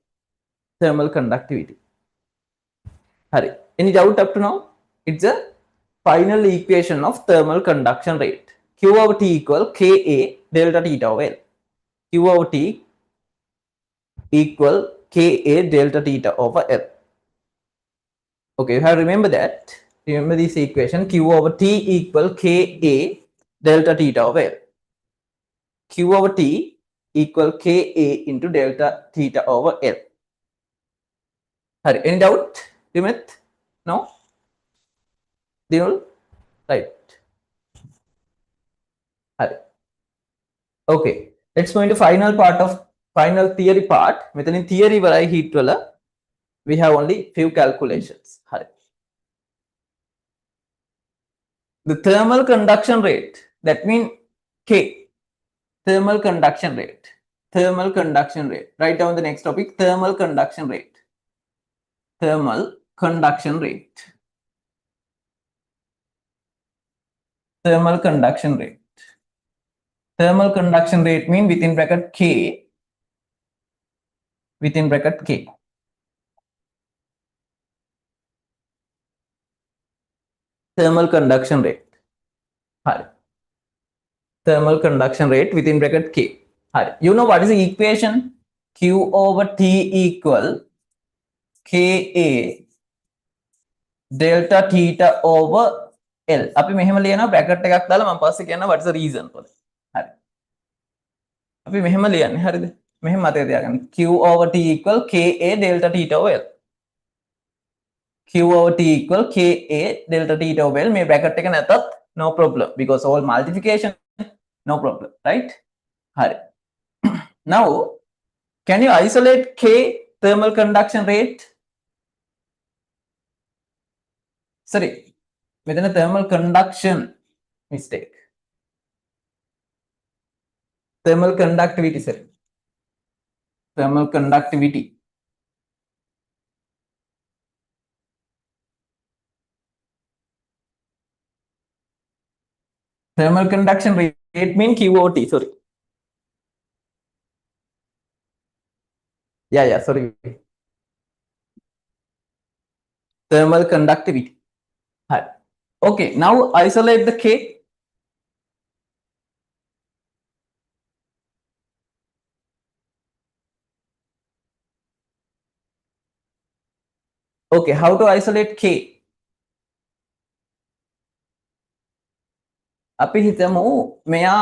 Thermal conductivity. Hurry. Any doubt up to now? It's a final equation of thermal conduction rate. Q over T equal Ka delta theta over L. Q over T equal Ka delta theta over L. Okay, you have to remember that. Remember this equation. Q over T equal Ka delta theta over L. Q over T equal Ka into delta theta over L. Any doubt? Dimit? No? Dinul? Right. Okay. Let's go into final part of final theory part. Within theory varai heat wala we have only few calculations. The thermal conduction rate, that means K, thermal conduction rate. Thermal conduction rate. Write down the next topic, thermal conduction rate. Thermal conduction rate. Thermal conduction rate. Thermal conduction rate mean within bracket K, within bracket K. Thermal conduction rate. Thermal conduction rate within bracket K. You know what is the equation? Q over T equal Ka delta theta over L. අපි මෙහෙම ලියනවා bracket එකක් දාලා මම පස්සේ කියනවා what's the reason for that. හරි. අපි මෙහෙම ලියන්නේ හරිද? මෙහෙම මතක තියාගන්න. Q over T equal Ka delta theta over L. Q over T equal Ka delta theta over L. මේ බ්‍රැකට් එක නැතත් no problem because all multiplication no problem, right? හරි. Now can you isolate K thermal conduction rate? Sorry, within a thermal conduction mistake. Thermal conductivity, sorry. Thermal conductivity. Thermal conduction rate mean QOT, sorry. Yeah, sorry. Thermal conductivity. Okay, now isolate the K. Okay, how to isolate K? අපි හිතමු මෙයා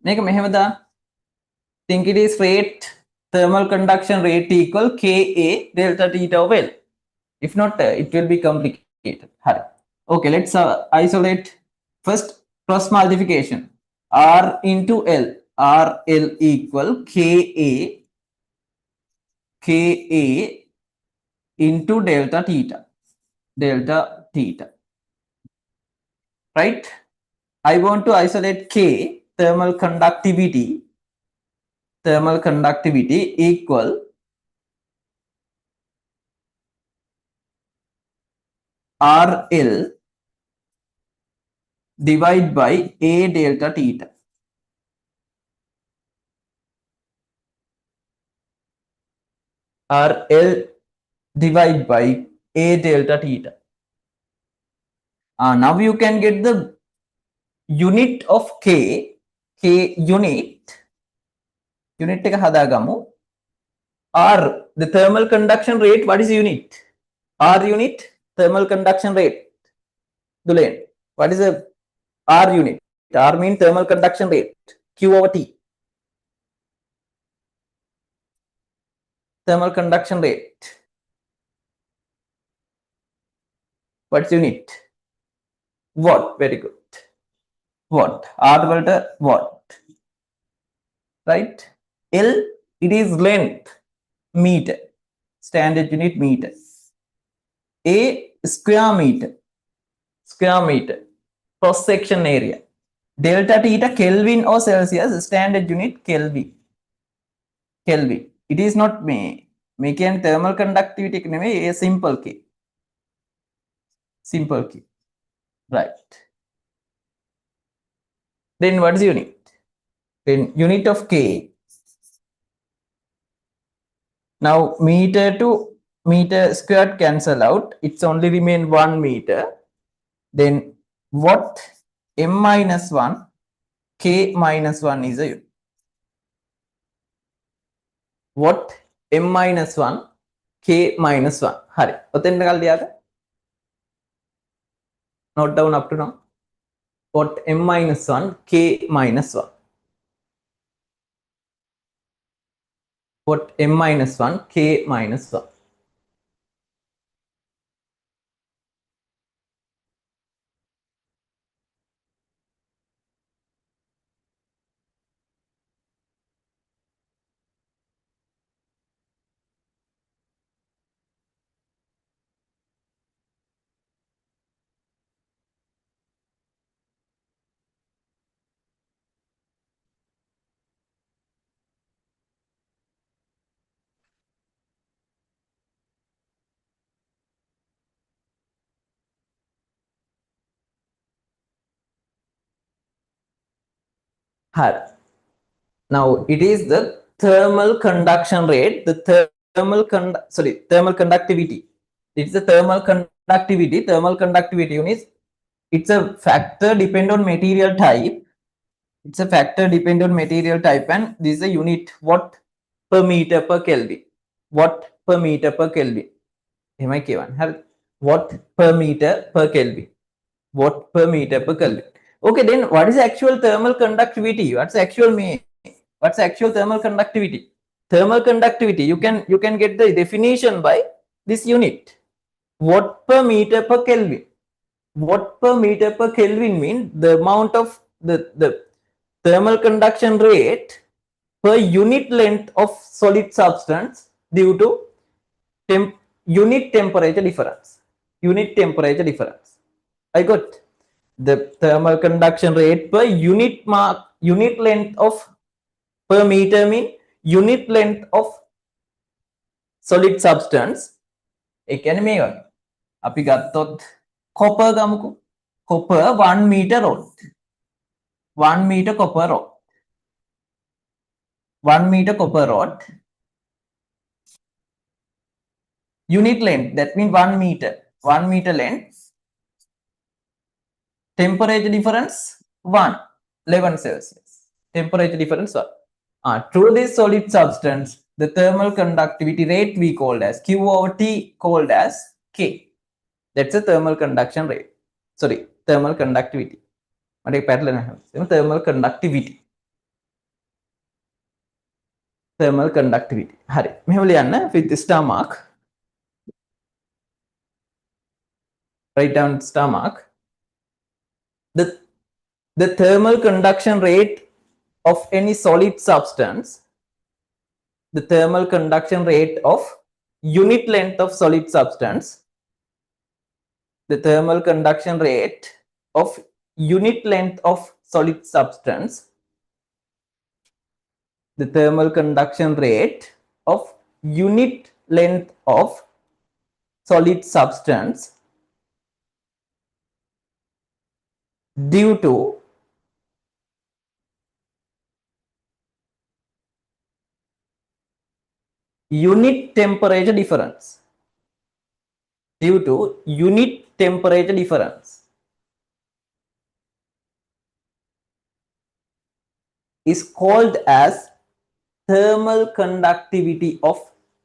මේක මෙහෙම දාන්න. Think it is rate thermal conduction rate equal Ka delta theta over L. If not, it will be complicated. Okay, let's isolate first cross multiplication. R into L. RL equal Ka into delta theta. Delta theta. Right? I want to isolate K thermal conductivity. Thermal conductivity equal RL divided by A delta theta. RL divided by A delta theta. Now you can get the unit of K. K unit. Unit එක හදාගමු. R, the thermal conduction rate, what is unit? R unit, thermal conduction rate. Dulen, what is the R unit? R means thermal conduction rate. Q over T. Thermal conduction rate. What's unit? Watt. Very good. Watt. R delta watt. Right? L, it is length. Meter. Standard unit meter. A, square meter. Square meter. Cross section area. Delta theta, Kelvin or Celsius. Standard unit Kelvin. Kelvin. It is not me. Make an thermal conductivity a simple K. Simple K. Right. Then what is unit? Then unit of K. Now meter to meter squared cancel out. It's only remain 1 meter. Then watt m minus 1 K minus 1 is a unit. Watt m minus 1 K minus 1. Hari. ඔතෙන් ගාලා තියාගන්න. Note down up to now. Watt m minus 1 K minus 1. Watt m minus 1 K minus 1. Now it is the thermal conduction rate, the thermal conductivity. It's the thermal conductivity. Thermal conductivity units. It's a factor depend on material type. It's a factor depend on material type, and this is a unit watt per meter per Kelvin. Watt per meter per Kelvin. එහෙමයි කියවන්නේ. හරි. Watt per meter per Kelvin. Watt per meter per Kelvin. Okay, then what is the actual thermal conductivity? What's actual thermal conductivity? Thermal conductivity, you can get the definition by this unit. Watt per meter per Kelvin. Watt per meter per Kelvin means the amount of the thermal conduction rate per unit length of solid substance due to unit temperature difference. Unit temperature difference. I got the thermal conduction rate per unit length of per meter mean unit length of solid substance. ඒ කියන්නේ මේ වගේ. අපි ගත්තොත් copper ගමුකෝ. Copper 1 meter rod. 1 meter copper rod. 1 meter copper rod. Unit length, that means 1 meter. 1 meter length. Temperature difference 1. 11 Celsius. Temperature difference 1. Through this solid substance, the thermal conductivity rate we called as Q over T called as K. That's a thermal conduction rate. Sorry, thermal conductivity. Thermal conductivity. Thermal conductivity. Hari. With the star mark. Write down star mark. The thermal conduction rate of any solid substance, the thermal conduction rate of unit length of solid substance, the thermal conduction rate of unit length of solid substance, the thermal conduction rate of unit length of solid substance due to unit temperature difference. Due to unit temperature difference is called as thermal conductivity of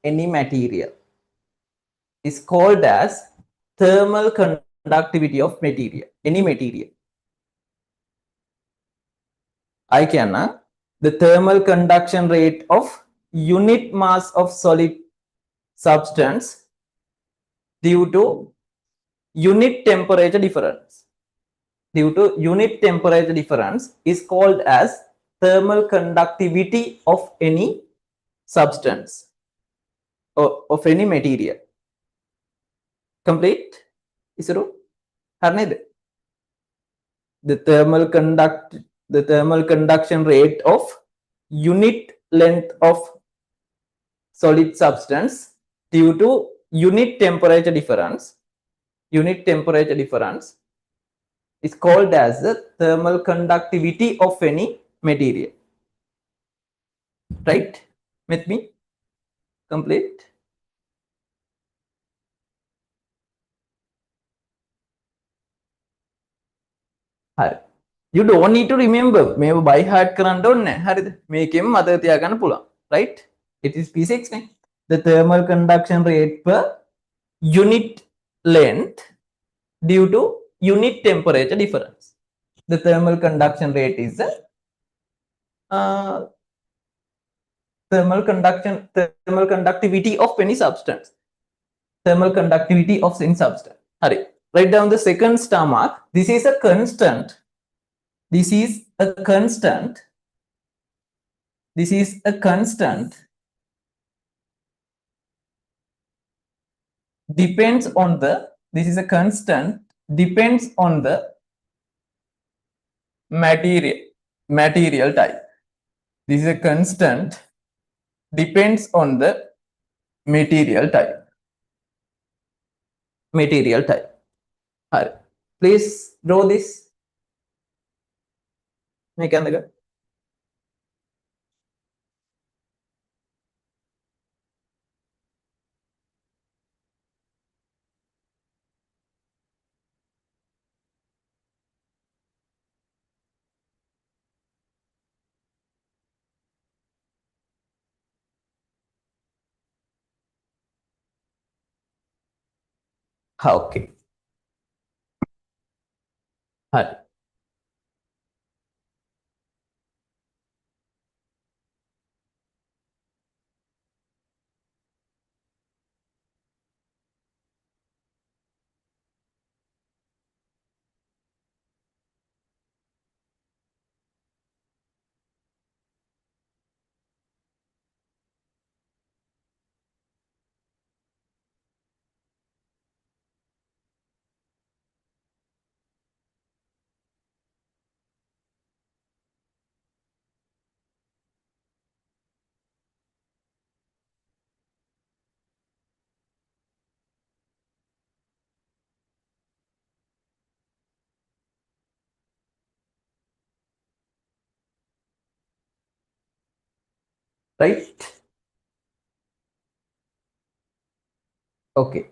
any material. Is called as thermal conductivity of material, any material. I can the thermal conduction rate of unit mass of solid substance due to unit temperature difference. Due to unit temperature difference is called as thermal conductivity of any substance or of any material. Complete? Is it? The thermal conduction rate of unit length of solid substance due to unit temperature difference is called as the thermal conductivity of any material. Right? With me? Complete? Hari. You don't need to remember. මේව by heart කරන්න ඕනේ නැහැ. හරිද? මේකෙම මතක තියාගන්න පුළුවන්. Right? It is P6 නේ. The thermal conduction rate per unit length due to unit temperature difference. The thermal conduction rate is the thermal conductivity of any substance. Thermal conductivity of any substance. Hari. Write down the second star mark. This is a constant. This is a constant. This is a constant. Depends on the, this is a constant, depends on the material type. This is a constant, depends on the material type. Material type. Please draw this. Make another. Okay. Hi. Right. Okay.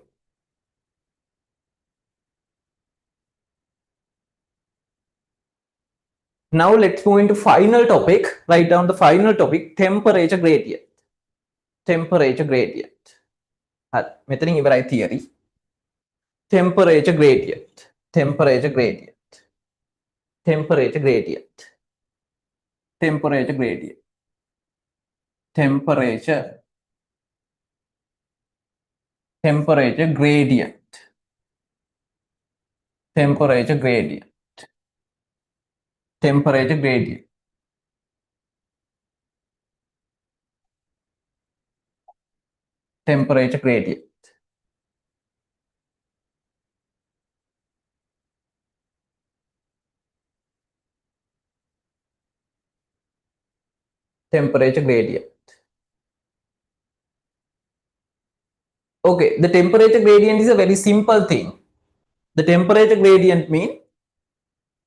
Now let's move into final topic. Write down the final topic, temperature gradient. Temperature gradient. මෙතනින් ඉවරයි theory. Temperature gradient. Temperature gradient. Temperature gradient. Temperature gradient. Temperature. Temperature gradient. Temperature gradient. Temperature gradient. Temperature gradient. Temperature gradient. Okay, the temperature gradient is a very simple thing. The temperature gradient means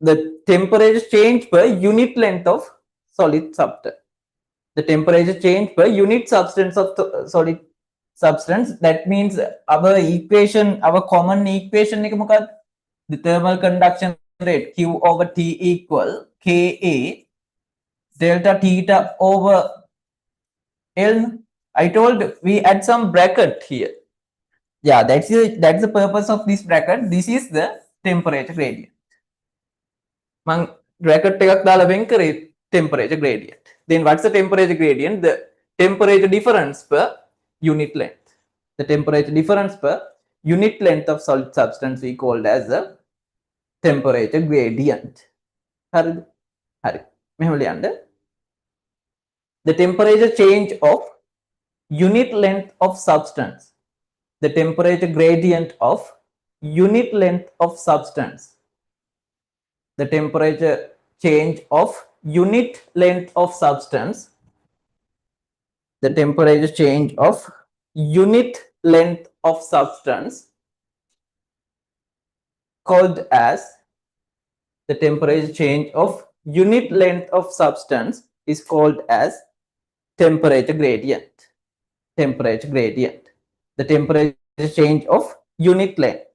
the temperature change per unit length of solid substance. The temperature change per unit substance of solid substance. That means our equation, our common equation, the thermal conduction rate Q over T equal Ka delta theta over L. I told we add some bracket here. Yeah, that's the purpose of this bracket. This is the temperature gradient. මං bracket එකක් දාලා වෙන් කරේ temperature gradient. Then what's the temperature gradient? The temperature difference per unit length. The temperature difference per unit length of solid substance we called as the temperature gradient. හරිද? හරි. මෙහෙම ලියන්න. The temperature change of unit length of substance. The temperature gradient of unit length of substance. The temperature change of unit length of substance. The temperature change of unit length of substance called as the temperature change of unit length of substance is called as temperature gradient. Temperature gradient. The temperature change of unit length.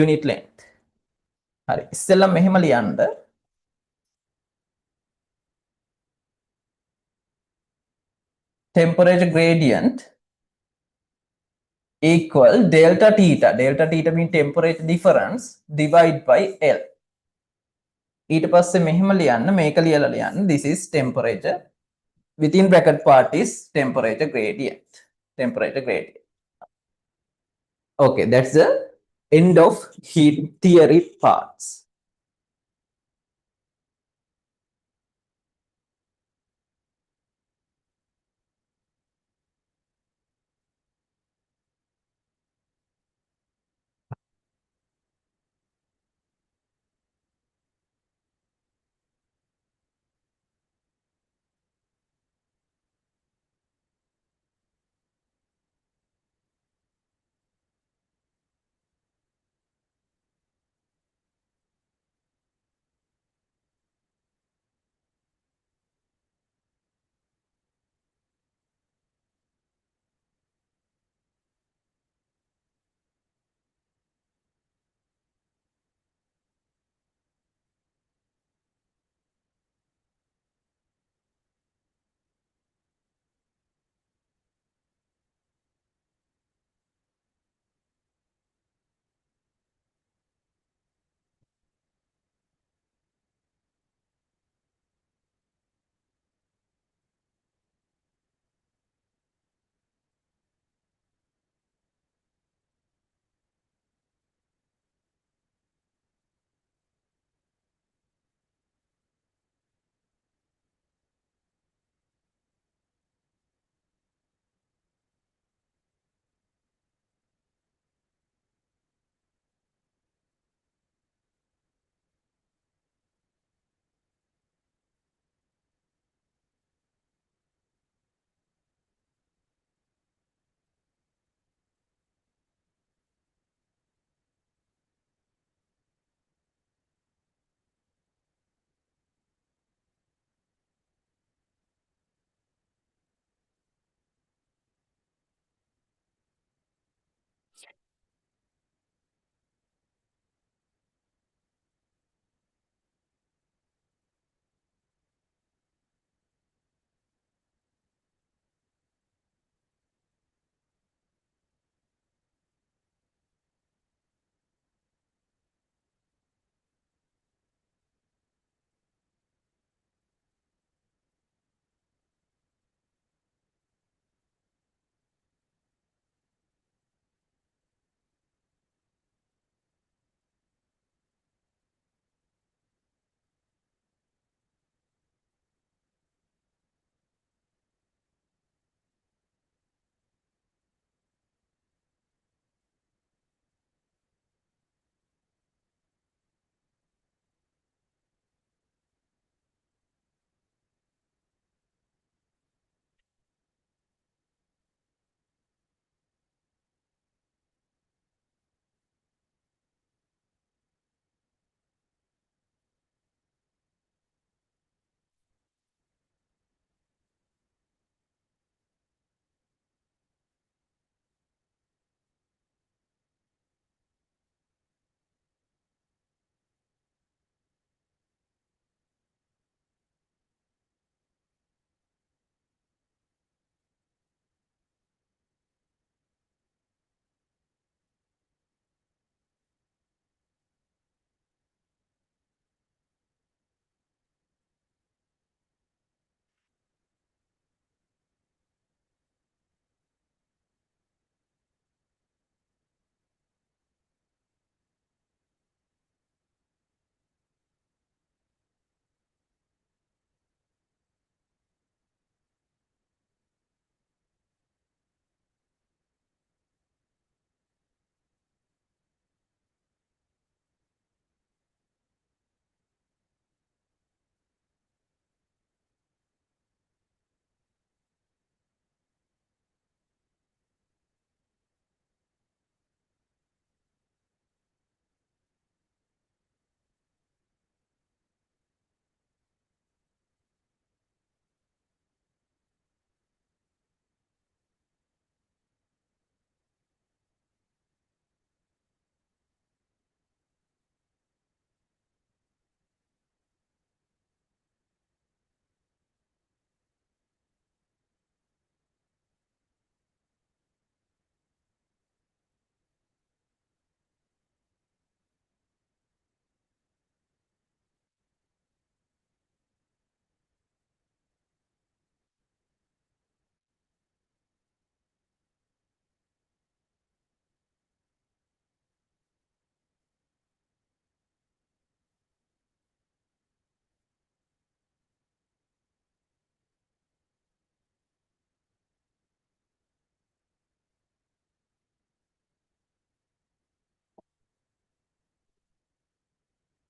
Unit length. හරි ඉස්සෙල්ලා මෙහෙම ලියන්න. Temperature gradient equal delta theta. Delta theta means temperature difference divided by L. ඊට පස්සේ මෙහෙම ලියන්න මේක ලියලා ලියන්න. This is temperature. Within bracket part is temperature gradient. Temperature gradient. Okay, that's the end of heat theory parts.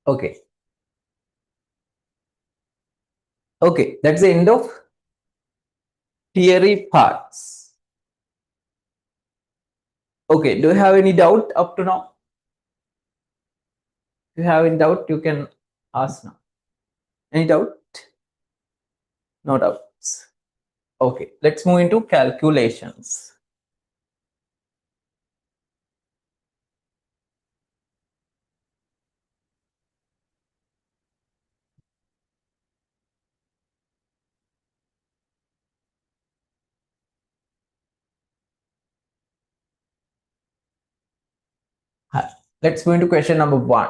Okay. Okay, that's the end of theory parts. Okay, do you have any doubt up to now? If you have any doubt, you can ask now. Any doubt? No doubts. Okay, let's move into calculations. Let's move into question number 1.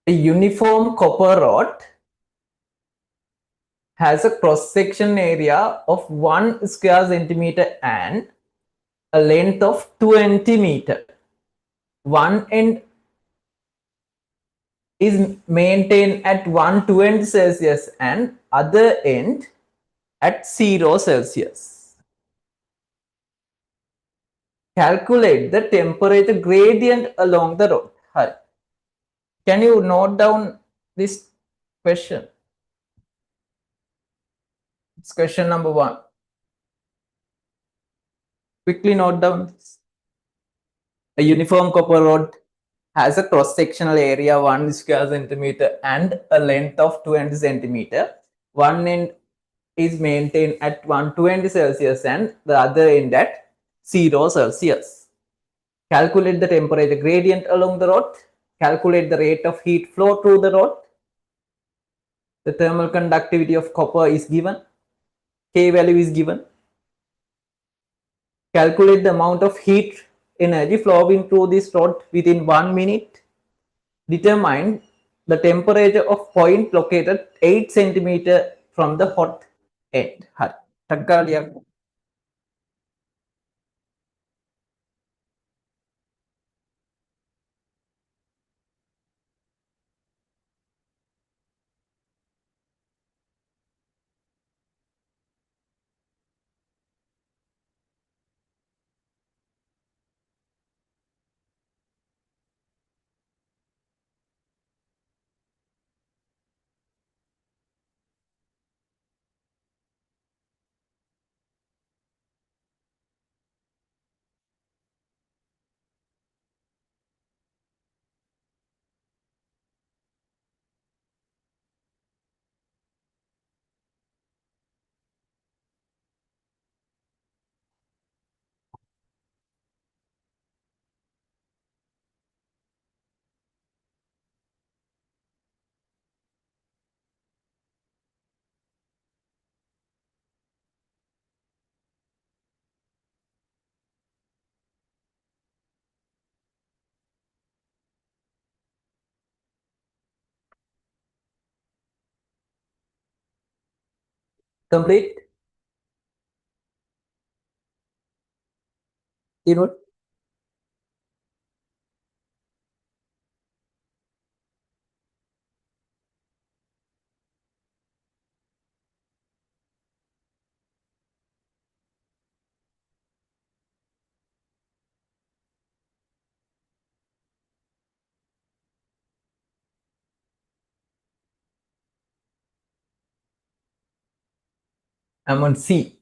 A uniform copper rod has a cross-section area of 1 square centimeter and a length of 20 meter. One end is maintained at 120 Celsius and other end at 0 Celsius. Calculate the temperature gradient along the rod. Hi. Can you note down this question? It's question number 1. Quickly note down this. A uniform copper rod has a cross-sectional area 1 square centimeter and a length of 20 centimeter. One end is maintained at 120 Celsius and the other end at 0 Celsius. Calculate the temperature gradient along the rod. Calculate the rate of heat flow through the rod. The thermal conductivity of copper is given. K value is given. Calculate the amount of heat energy flowing through this rod within 1 minute. Determine the temperature of point located 8 centimeter from the hot end. Complete? You know, I'm on C.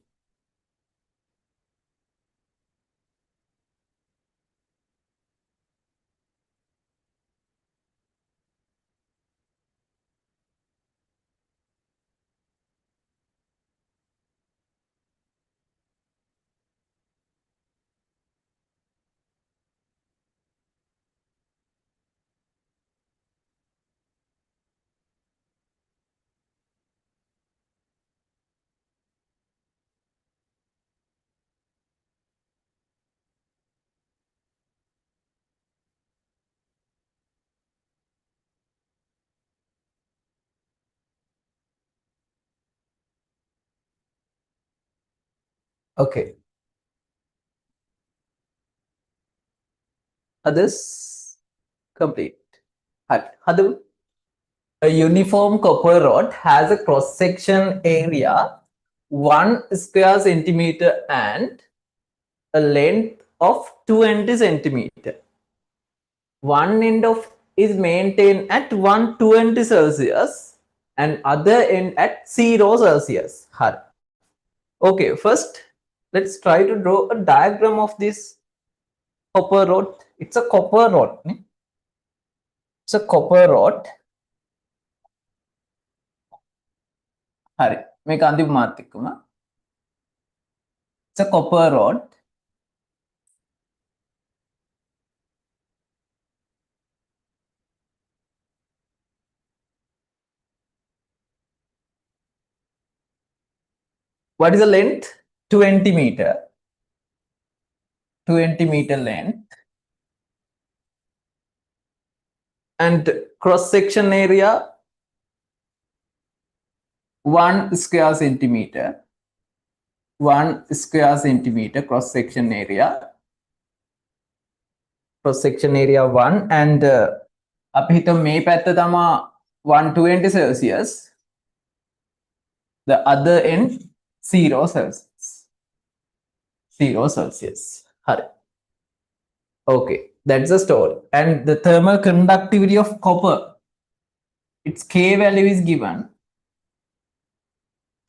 Okay. Others? Complete. Hadu? A uniform copper rod has a cross-section area 1 square centimeter and a length of 20 centimeter. One end of is maintained at 120 Celsius and other end at 0 Celsius. Okay, first let's try to draw a diagram of this copper rod. It's a copper rod. It's a copper rod. Hari, මේක අන්තිම මාත් එක්කම. It's a copper rod. What is the length? 20 meter. 20 meter length. And cross section area 1 square centimeter. 1 square centimeter cross section area. Cross section area 1 and අපි හිතමු මේ පැත්ත තමා 120 Celsius. The other end 0 Celsius. 0 Celsius. Hari. Okay, that's the story. And the thermal conductivity of copper, its K value is given.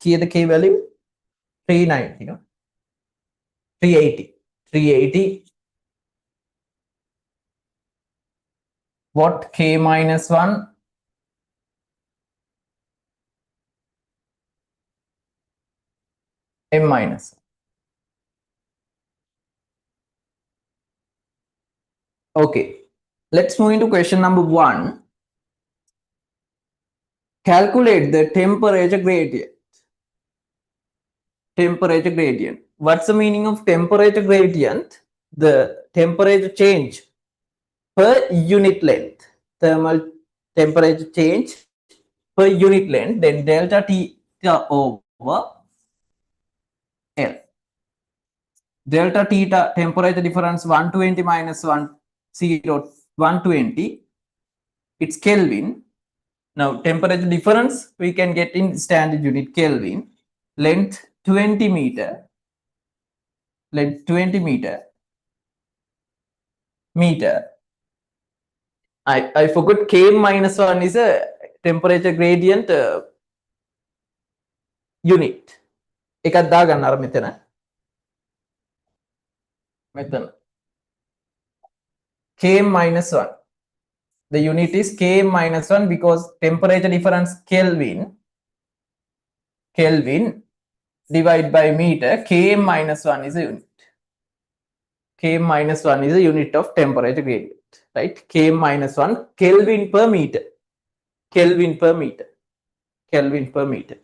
Here the K value 390, no? 380. 380. What K minus 1? M minus 1. Okay, let's move into question number 1. Calculate the temperature gradient. Temperature gradient. What's the meaning of temperature gradient? The temperature change per unit length. Thermal temperature change per unit length, then delta T over L. Delta theta temperature difference 120 minus 120. It's Kelvin. Now temperature difference we can get in standard unit Kelvin. Length 20 meter. Length 20 meter. I forgot K minus 1 is a temperature gradient unit. එකක් දාගන්න අර මෙතන. K minus 1. The unit is K minus 1 because temperature difference Kelvin divided by meter. K minus 1 is a unit. K minus 1 is a unit of temperature gradient, right? K minus 1 Kelvin per meter. Kelvin per meter. Kelvin per meter.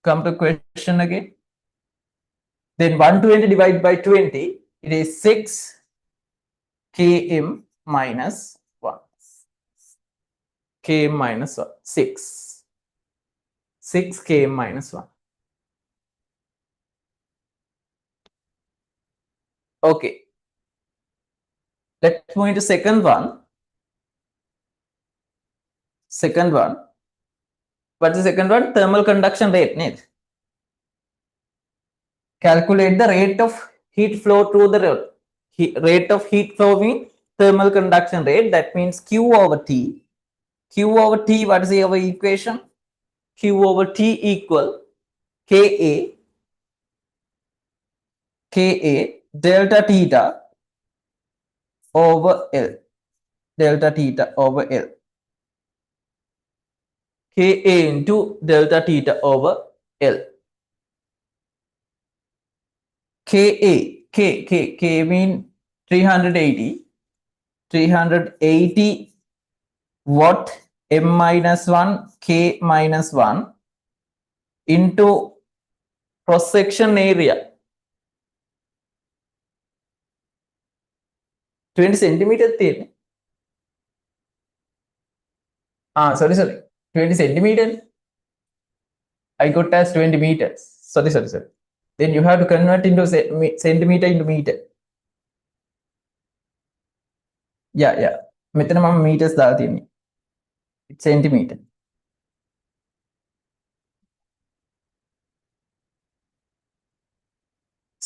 Come to question again. Then 120 divided by 20, it is 6 km minus 1. Km minus 1. 6. 6 km minus 1. Okay. Let's move into second one. Second one. What's the second one? Thermal conduction rate. Calculate the rate of heat flow through the rod. Rate of heat flow means thermal conduction rate. That means Q over T. Q over T, what is our equation? Q over T equal Ka delta theta over L. Delta theta over L. Ka into delta theta over L. K mean 380 watt M minus 1 K minus 1 into cross section area 20 centimeter තියෙන්නේ. Sorry 20 centimeter. I got as 20 meters. Sorry. Then you have to convert into centimeter into meter. Yeah. මෙතන මම meters දාලා තියෙන්නේ. It's centimeter.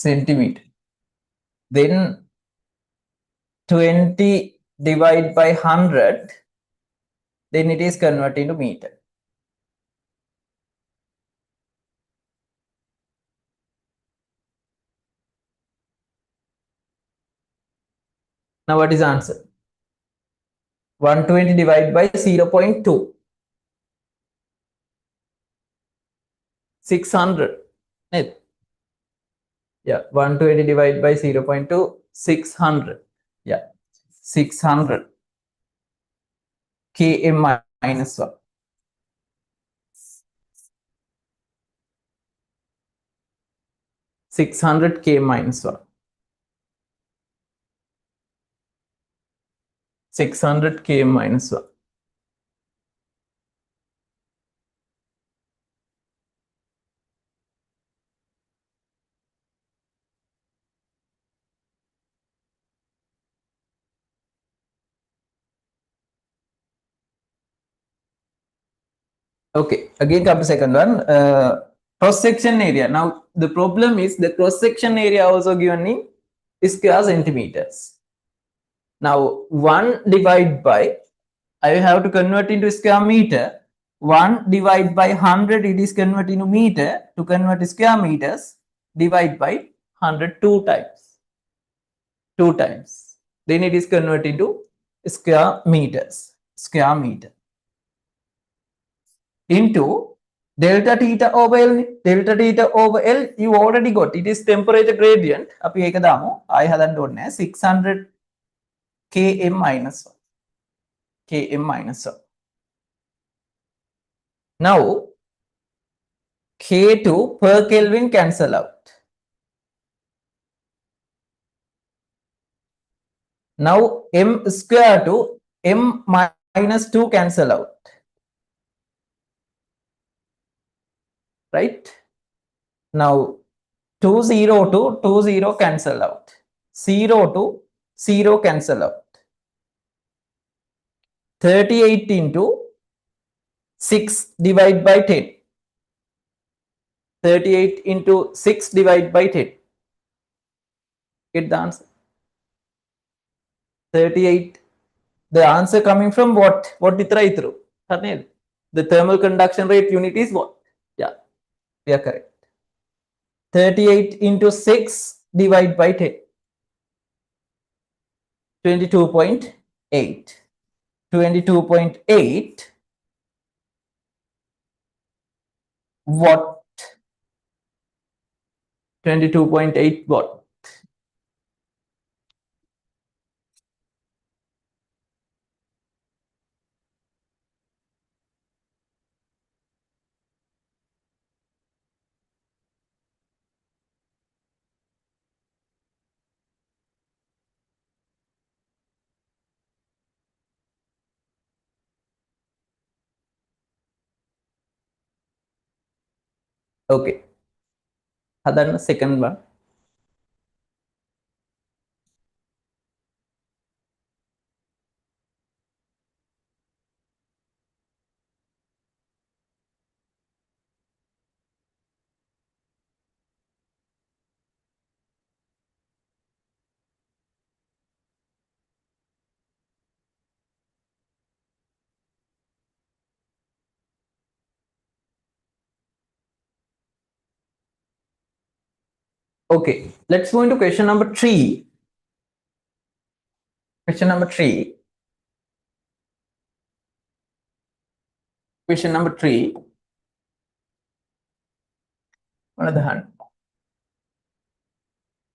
Centimeter. then 20 divided by 100, then it is converted into meter. Now what is the answer? 120 divided by 0.2. 600. Yeah, 120 divided by 0.2, 600. Yeah, 600 km minus 1. 600 k minus 1. 600 k minus 1. Okay, again come to second one. Cross section area. Now the problem is the cross section area also given in square centimeters. Now 1 divided by, I have to convert into square meter. 1 divided by 100, it is converted into meter. To convert to square meters, divide by 100 two times. 2 times. Then it is converted into square meters. Square meter. Into delta theta over L. Delta theta over L, you already got. It is temperature gradient. අපි ඒක දාමු. ආයෙ හදන්න ඕනේ නැහැ. 600 km minus 1. Km minus 1. Now K2 per Kelvin cancel out. Now M square to M minus 2 cancel out. Right? Now 20 to 20 cancel out. 0 to 0 cancel out. 38 into 6 divided by 10. 38 into 6 divided by 10. Get the answer. 38. The answer coming from what? What did I through? The thermal conduction rate unit is what? Yeah, we are correct. 38 into 6 divided by 10. 22.8. 22.8 watt. 22.8 watt. Okay. Then the second one. Okay, let's go into question number 3. Question number 3. Question number 3. Another hand.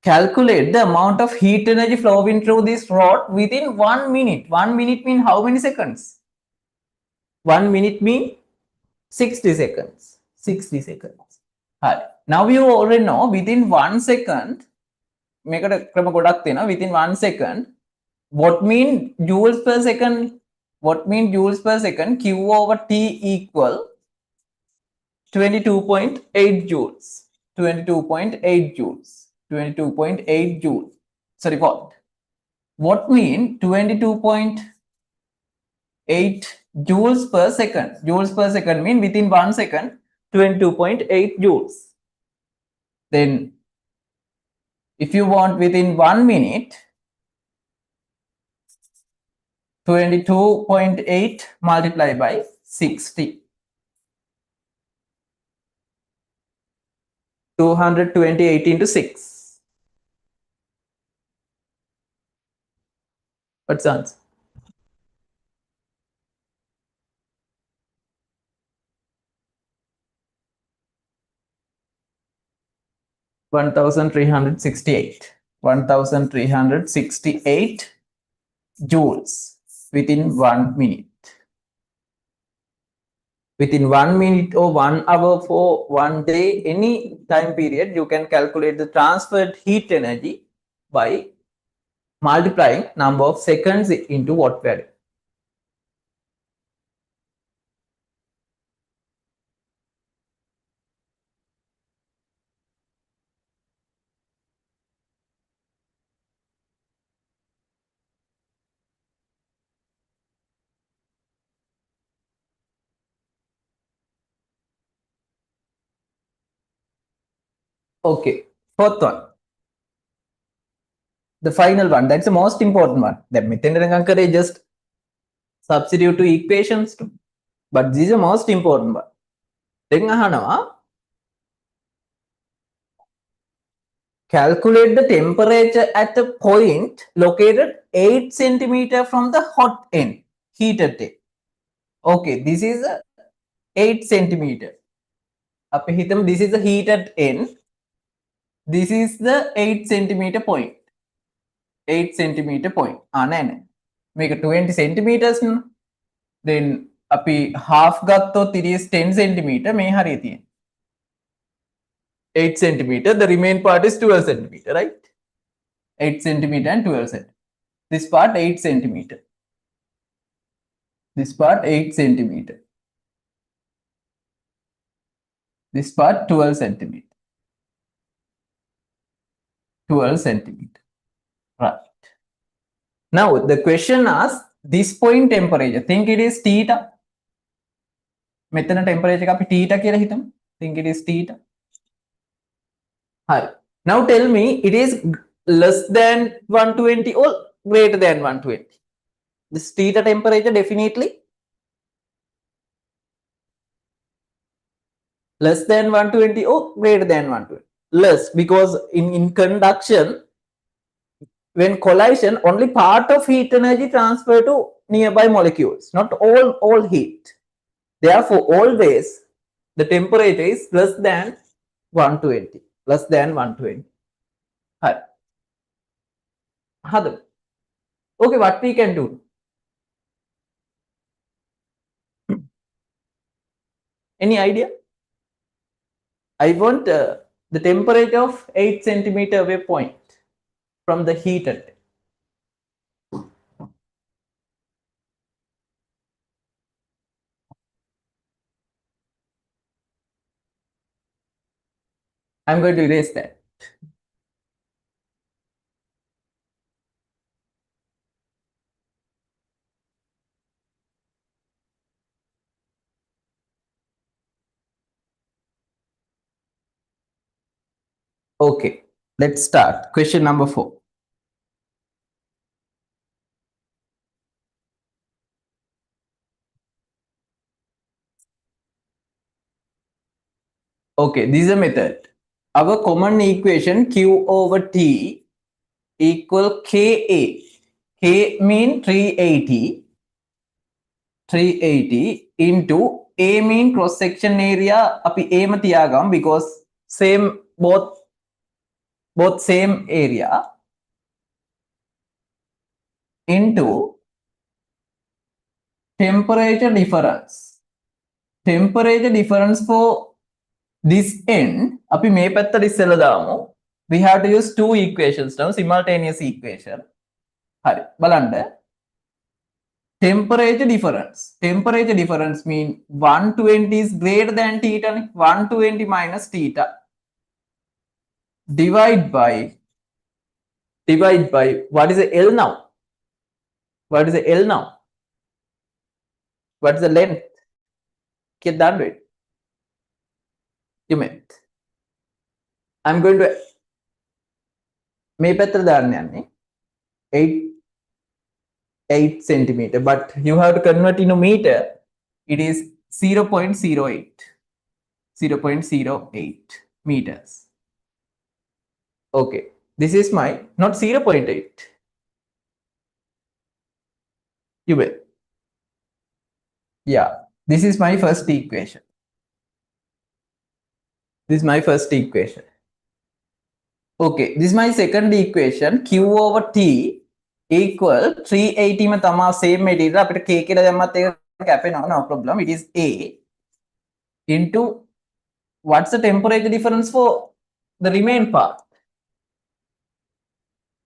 Calculate the amount of heat energy flowing through this rod within 1 minute. 1 minute means how many seconds? 1 minute means 60 seconds. 60 seconds. Right. Now you already know within 1 second, within 1 second, what mean joules per second? What mean joules per second? Q over T equal 22.8 joules. 22.8 joules. 22.8 joules. Sorry, what? What mean 22.8 joules per second? Joules per second mean within 1 second, 22.8 joules. Then If you want within 1 minute, 22.8 multiplied by 60. 228 into 6. What's the answer? 1368. 1368 joules within 1 minute. Within 1 minute or 1 hour for 1 day, any time period, you can calculate the transferred heat energy by multiplying number of seconds into watt value. Okay, fourth one. The final one, that's the most important one. That method just substitute to equations too. But this is the most important one. Then calculate the temperature at a point located 8 centimeter from the hot end, heated end. Okay, this is a 8 centimeter. This is the heated end. This is the 8 centimeter point. 8 centimeter point. Make it 20 centimeters. Then half gatto is 10 centimeter. 8 centimeter. The remaining part is 12 centimeter, right? 8 centimeter and 12 centimeter. This part 8 centimeter. This part 8 centimeter. This part 12 centimeter. 12 centimeter. Right. Now the question asks this point temperature. Think it is theta. Methana temperature ka theta kiyala hitamu. Think it is theta. Hi. Now tell me it is less than 120 or greater than 120. This theta temperature definitely less than 120 or greater than 120. Less, because in conduction, when collision, only part of heat energy transfer to nearby molecules, not all heat. Therefore, always the temperature is less than 120. Less than 120. Hi. Okay, what we can do? Any idea? I want the temperature of 8 centimeter away point from the heated. I'm going to erase that. Okay, let's start. Question number 4. Okay, this is a method. Our common equation Q over T equal Ka. K mean 380 into A mean cross section area api A ma tiyagam because same both same area into temperature difference. Temperature difference for this end api me pattata issala damu. We have to use two equations now, simultaneous equation. Hari balanda. Temperature difference. Temperature difference mean 120 is greater than theta. 120 minus theta. Divide by what is the L now? What is the L now? What is the length? Get that right. You meant. I'm going to මේ පැත්තට දාන්න යන්නේ 8 centimeter, but you have to convert into meter. It is 0.08 meters. Okay, this is my not 0.8. You will. Yeah, this is my first equation. This is my first equation. Okay, this is my second equation. Q over T equal 380 में तमा same material අපිට K කියලා දැම්මත් ඒක කැපෙනවා, no problem. It is A into what's the temperature difference for the remain part?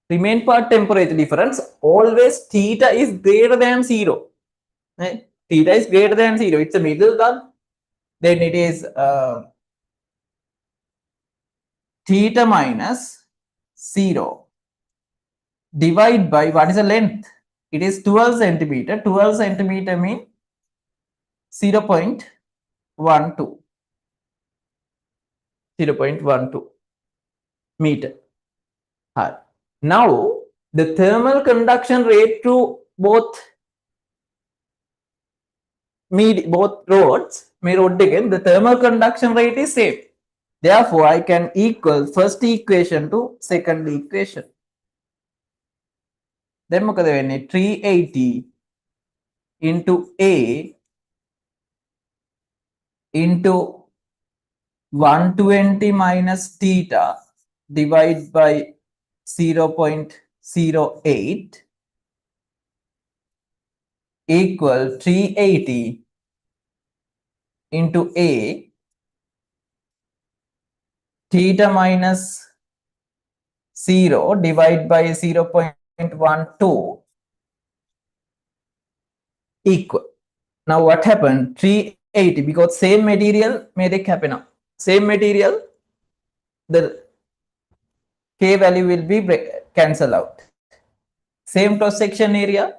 Remain part temperature difference, always theta is greater than 0. Theta is greater than 0. It's a middle term. Then it is theta minus 0 divided by what is the length? It is 12 centimeter. 12 centimeter means 0.12. 0.12 meter. Now the thermal conduction rate to both rods, the thermal conduction rate is same. Therefore, I can equal first equation to second equation. Then මොකද වෙන්නේ 380 into A into 120 minus theta divided by 0.08 equal 380 into A theta minus 0 divided by 0.12 equal. Now what happened? 380 because same material made it happen. Same material, the K value will be cancelled out. Same cross section area,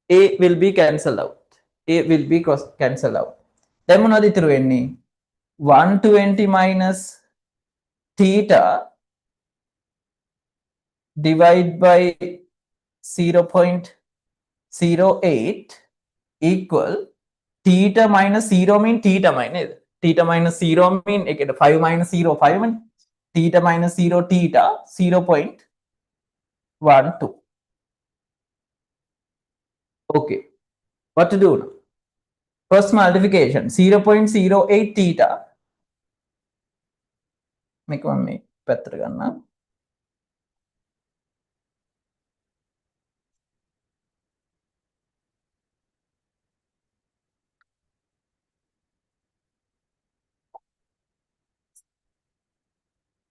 A will be cancelled out. A will be cancelled out. Then මොනවද ඉතුරු වෙන්නේ? 120 minus theta divided by 0.08 equal theta minus 0 mean theta minus theta minus 0 mean 5 minus 0 5 mean theta minus 0 theta 0.12. Okay, what to do now? First multiplication 0.08 theta. Make one me පැත්තට ගන්න.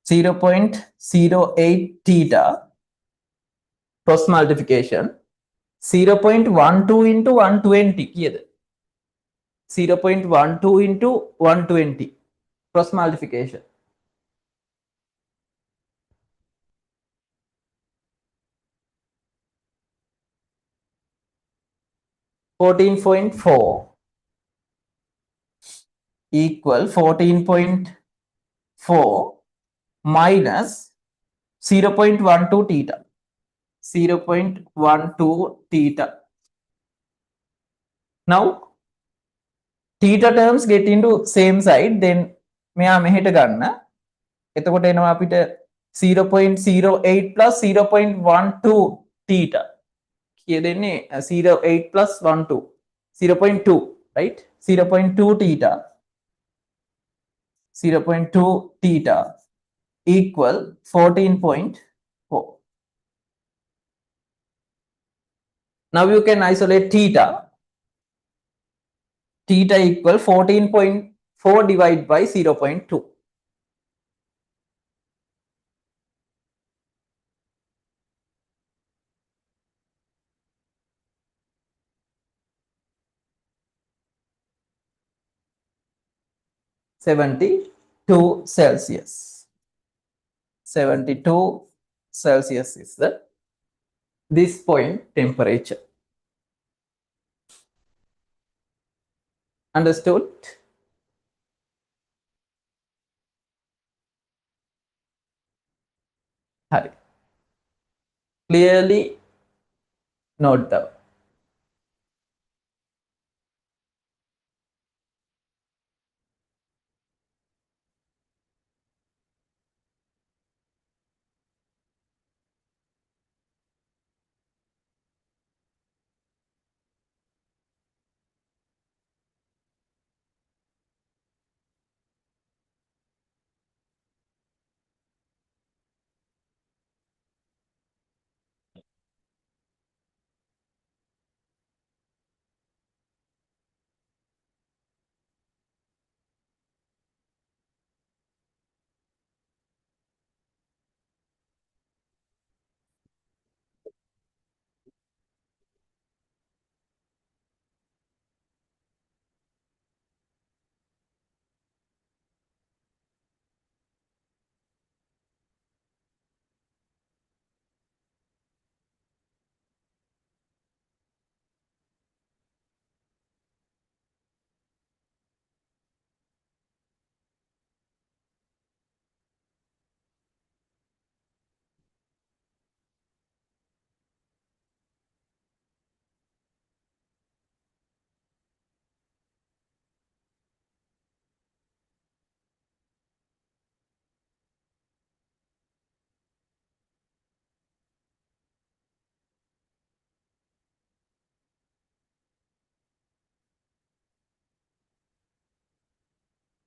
0.08 theta cross multiplication 0.12 into 120 kiyada 0.12 into 120 cross multiplication 14.4 equal 14.4 minus 0.12 theta 0.12 theta. Now theta terms get into same side, then මෙයා මෙහෙට ගන්න. එතකොට එනවා අපිට 0.08 plus 0.12 theta. කිය දෙන්නේ 08 plus 12 0.2, right? 0.2 theta 0.2 theta equal 14.4. Now you can isolate theta. Theta equal 14.4 divided by 0.2. Celsius. 72 Celsius is this point temperature. Understood? Hari. clearly note down.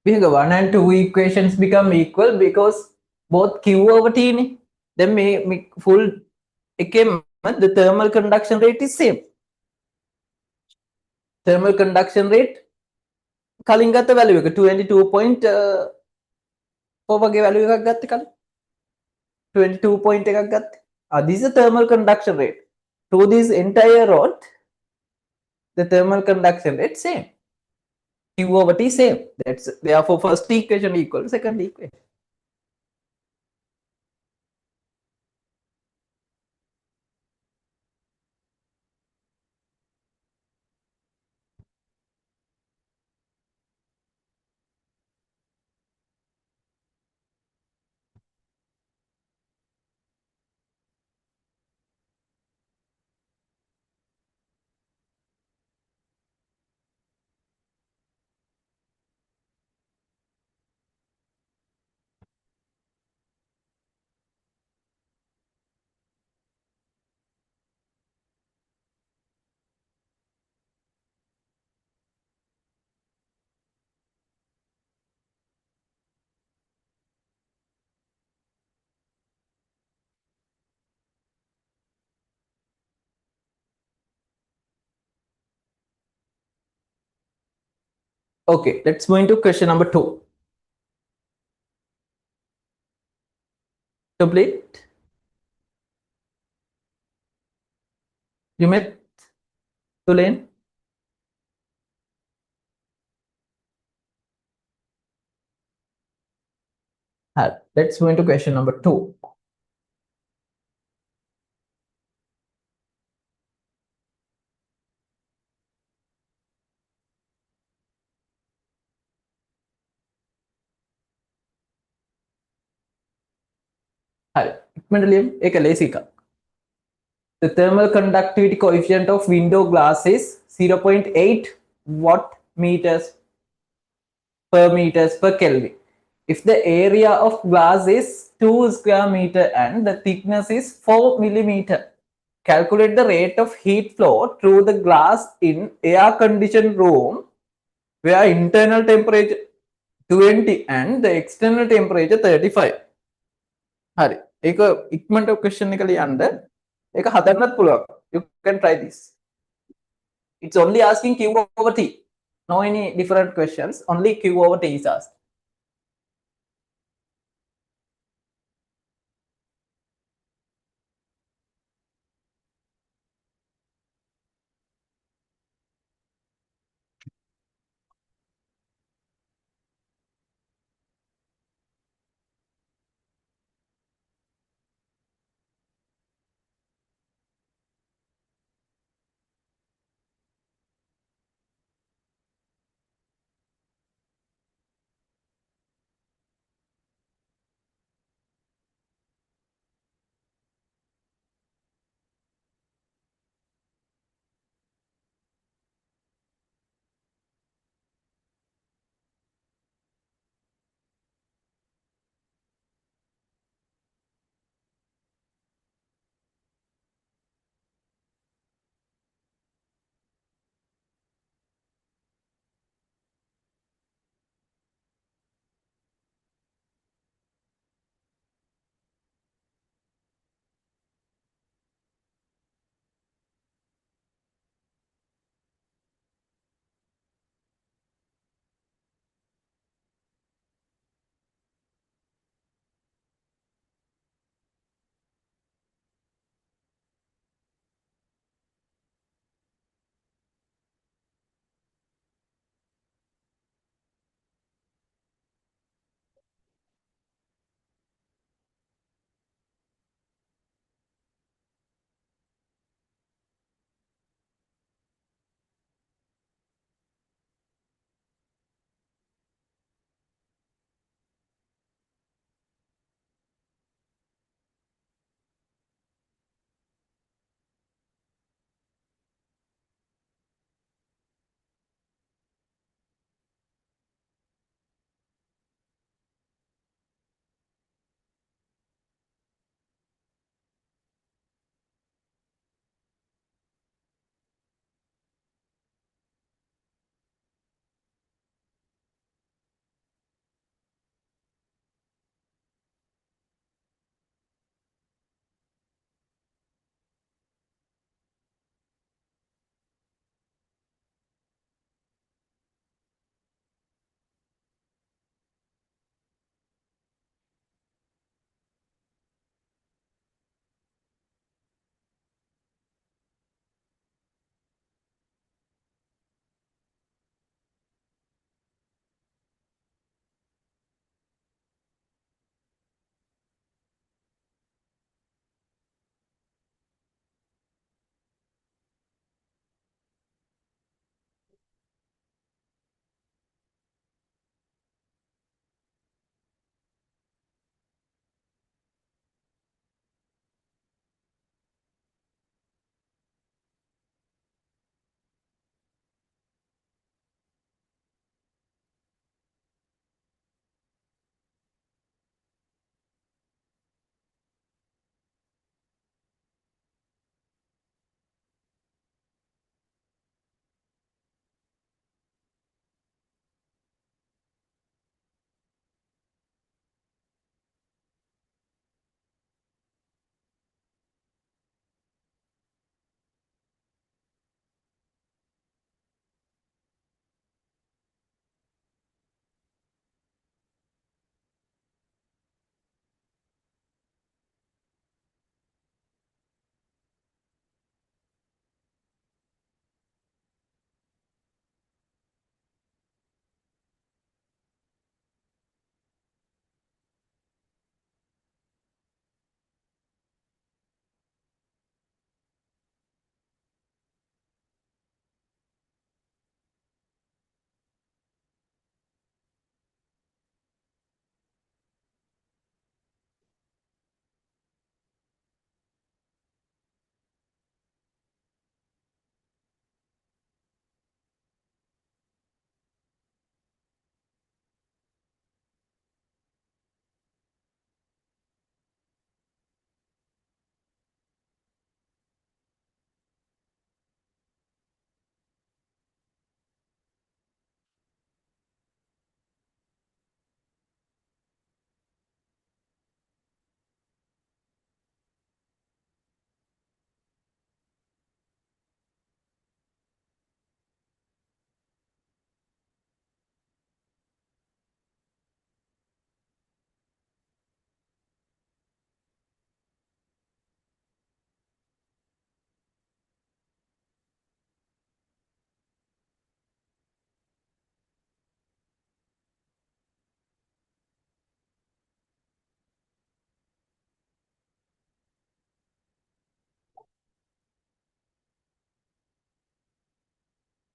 We have 1 and 2 equations become equal because both Q over T ne. Then make full again the thermal conduction rate is same. Thermal conduction rate කලින් ගත්ත value එක 22.4 වගේ value එකක් ගත්තේ කලින් 22 point එකක් ගත්තේ. This is the thermal conduction rate. Through this entire rod, the thermal conduction rate same. Q over T same. That's therefore first equation equal to second equation. Okay, let's move into question number 2. Complete. You met Tulen? Let's move into question number 2. හරි ඉක්මනට ලියමු ඒක ලේසි එකක්. The thermal conductivity coefficient of window glass is 0.8 watt meters per meters per Kelvin. If the area of glass is 2 square meter and the thickness is 4 millimeter, calculate the rate of heat flow through the glass in air conditioned room where internal temperature 20 and the external temperature 35. හරි ඒක ඉක්මනට question එක ලියන්න ඒක හදන්නත් පුළුවන්. You can try this. It's only asking Q over T. No any different questions. Only Q over T is asked.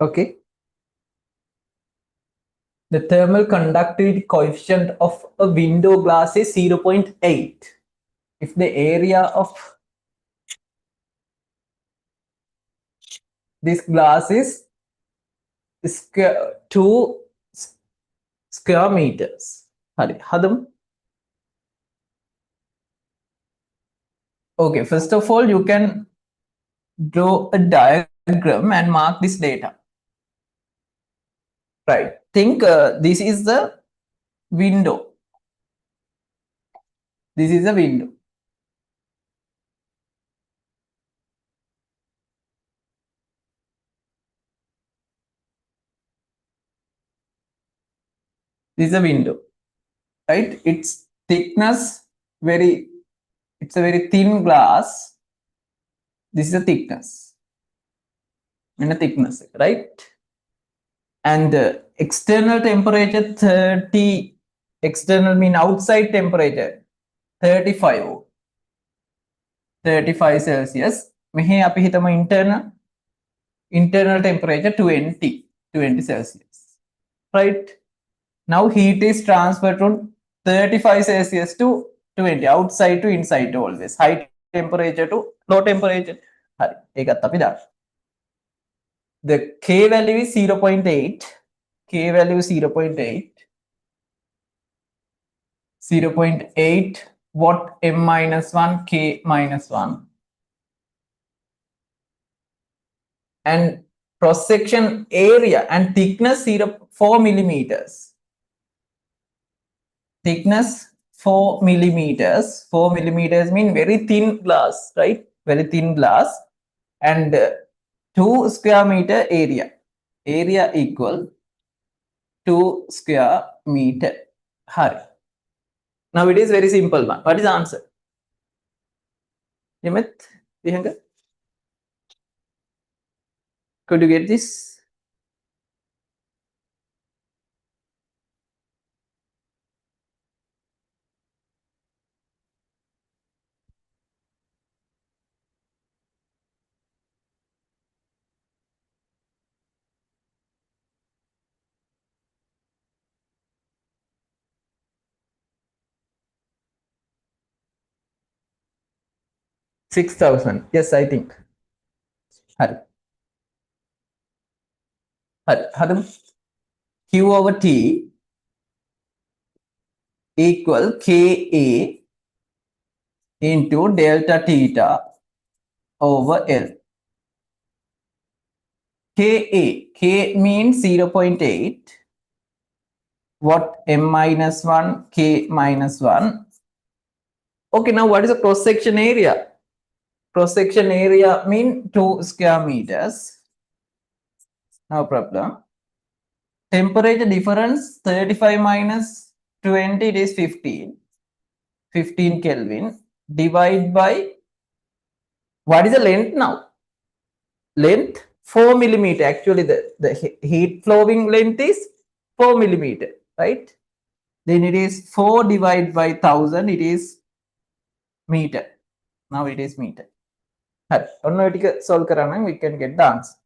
Okay. The thermal conductivity coefficient of a window glass is 0.8. If the area of this glass is 2 square meters. Okay, first of all, you can draw a diagram and mark this data. Right. Think this is the window. This is the window. This is a window. Right? Its thickness it's a very thin glass. This is the thickness. And a thickness, right? And external temperature 30, external mean outside temperature 35 Celsius. මෙහි අපි හිතමු internal temperature 20 Celsius. Right? Now heat is transferred from 35 Celsius to 20, outside to inside always. High temperature to low temperature. හරි. ඒකත් අපි දාමු. The K value is 0.8. K value is 0.8. 0.8 watt M minus 1 K minus 1. And cross section area and thickness 4 millimeters. Thickness 4 millimeters. 4 millimeters mean very thin glass, right? Very thin glass. And 2 square meter area. Area equal 2 square meter. Hurry. Now it is very simple one. What is the answer? Yamit, Vihanga? Could you get this? $6,000. Yes, I think. Hurry. Hadam. Q over T equal KA into delta theta over L. KA. K means 0.8. Watt M minus 1 K minus 1. Okay, now what is the cross section area? Cross section area mean 2 square meters. No problem. Temperature difference 35 minus 20, it is 15. 15 Kelvin. Divide by, what is the length now? Length 4 millimeter. Actually, the heat flowing length is 4 millimeter, right? Then it is 4 divided by 1000, it is meter. Now it is meter. Solve karana, we can get the answer.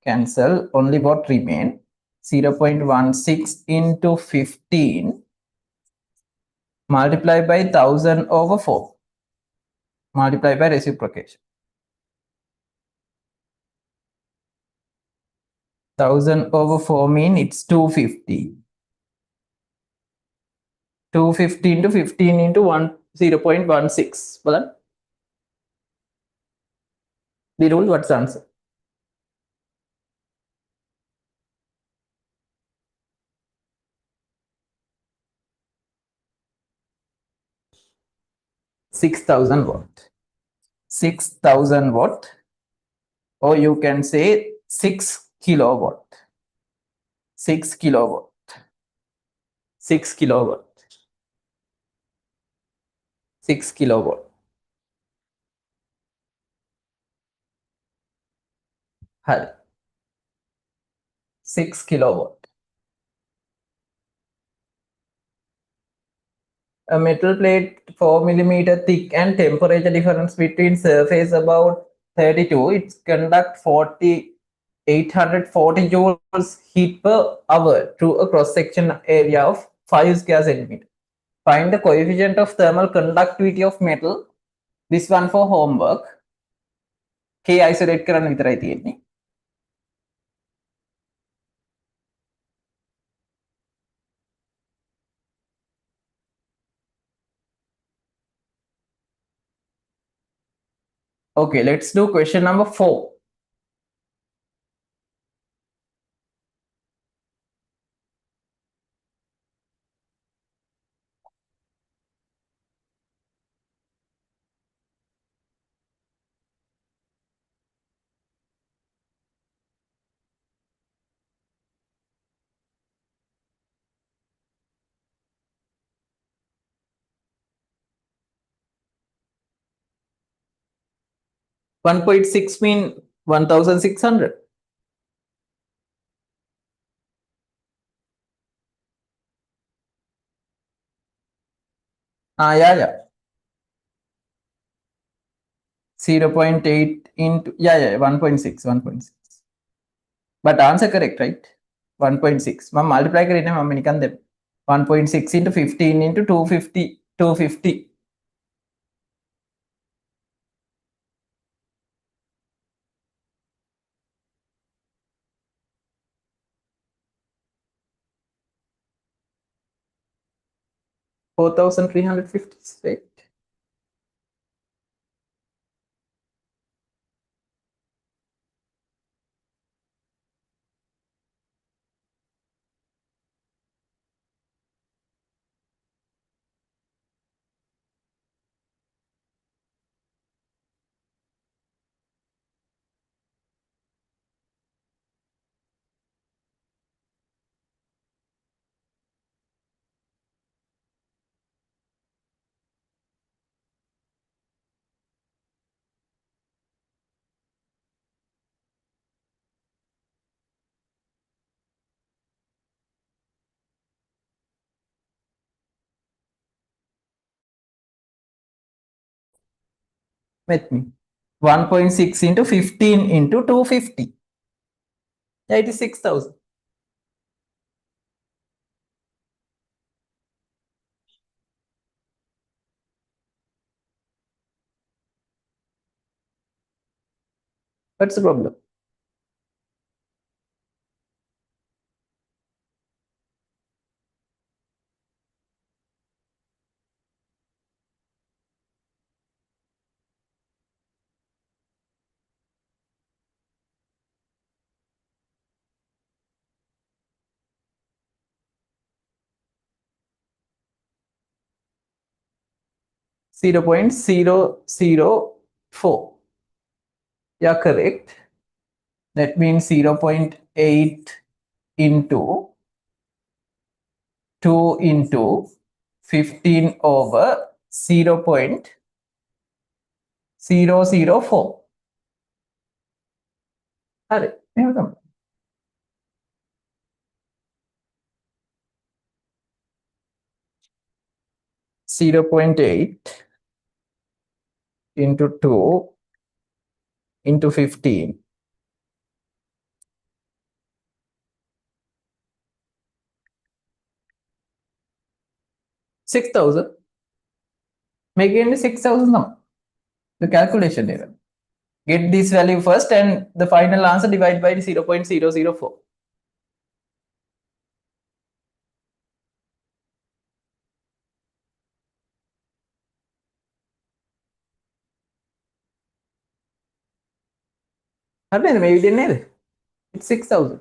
Cancel. Only what remain? 0.16 into 15 multiplied by 1000 over 4. Multiply by reciprocation. 1000 over 4 mean it's 250. 250 into 15 into 0.16. Well, the rule, what's the answer? $6,000. 6,000 watt, or you can say 6 kilowatt. 6 kilowatt. 6 kilowatt. 6 kilowatt. Hurry. 6 kilowatt. A metal plate 4 millimeter thick and temperature difference between surface about 32. It conduct 840 joules heat per hour through a cross section area of 5 square centimeter. Find the coefficient of thermal conductivity of metal. This one for homework. K isolate කරන්න විතරයි තියෙන්නේ. Okay, let's do question number 4. One point six mean 1600. Yeah. 0.8 into 1.6. But answer correct, right? 1.6. Mom multiply කරන්නේ මම නිකන් දෙන්න. 1.6 into 15 into 250. 250. $4,350, right? With me. 1.6 into 15 into 250. Yeah, it is 6,000. What's the problem? Zero point 004. Yeah, correct. That means 0.8 into 2 into 15 over 0.004. Hurry. 0.8 into 2 into 15. 6,000. Make it 6,000 now. The calculation error. Get this value first and the final answer divided by 0.004. It's 6,000.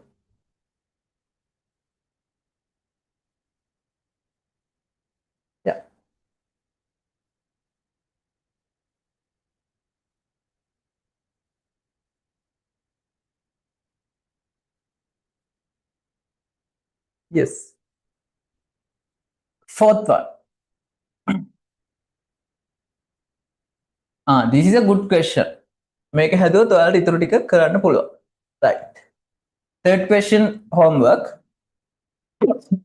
Yeah. Yes. Fourth one. This is a good question. Make a හැදුවොත් ඔයාලට ඉතුරු ටික කරන්න පුළුවන්. Right. Third question, homework.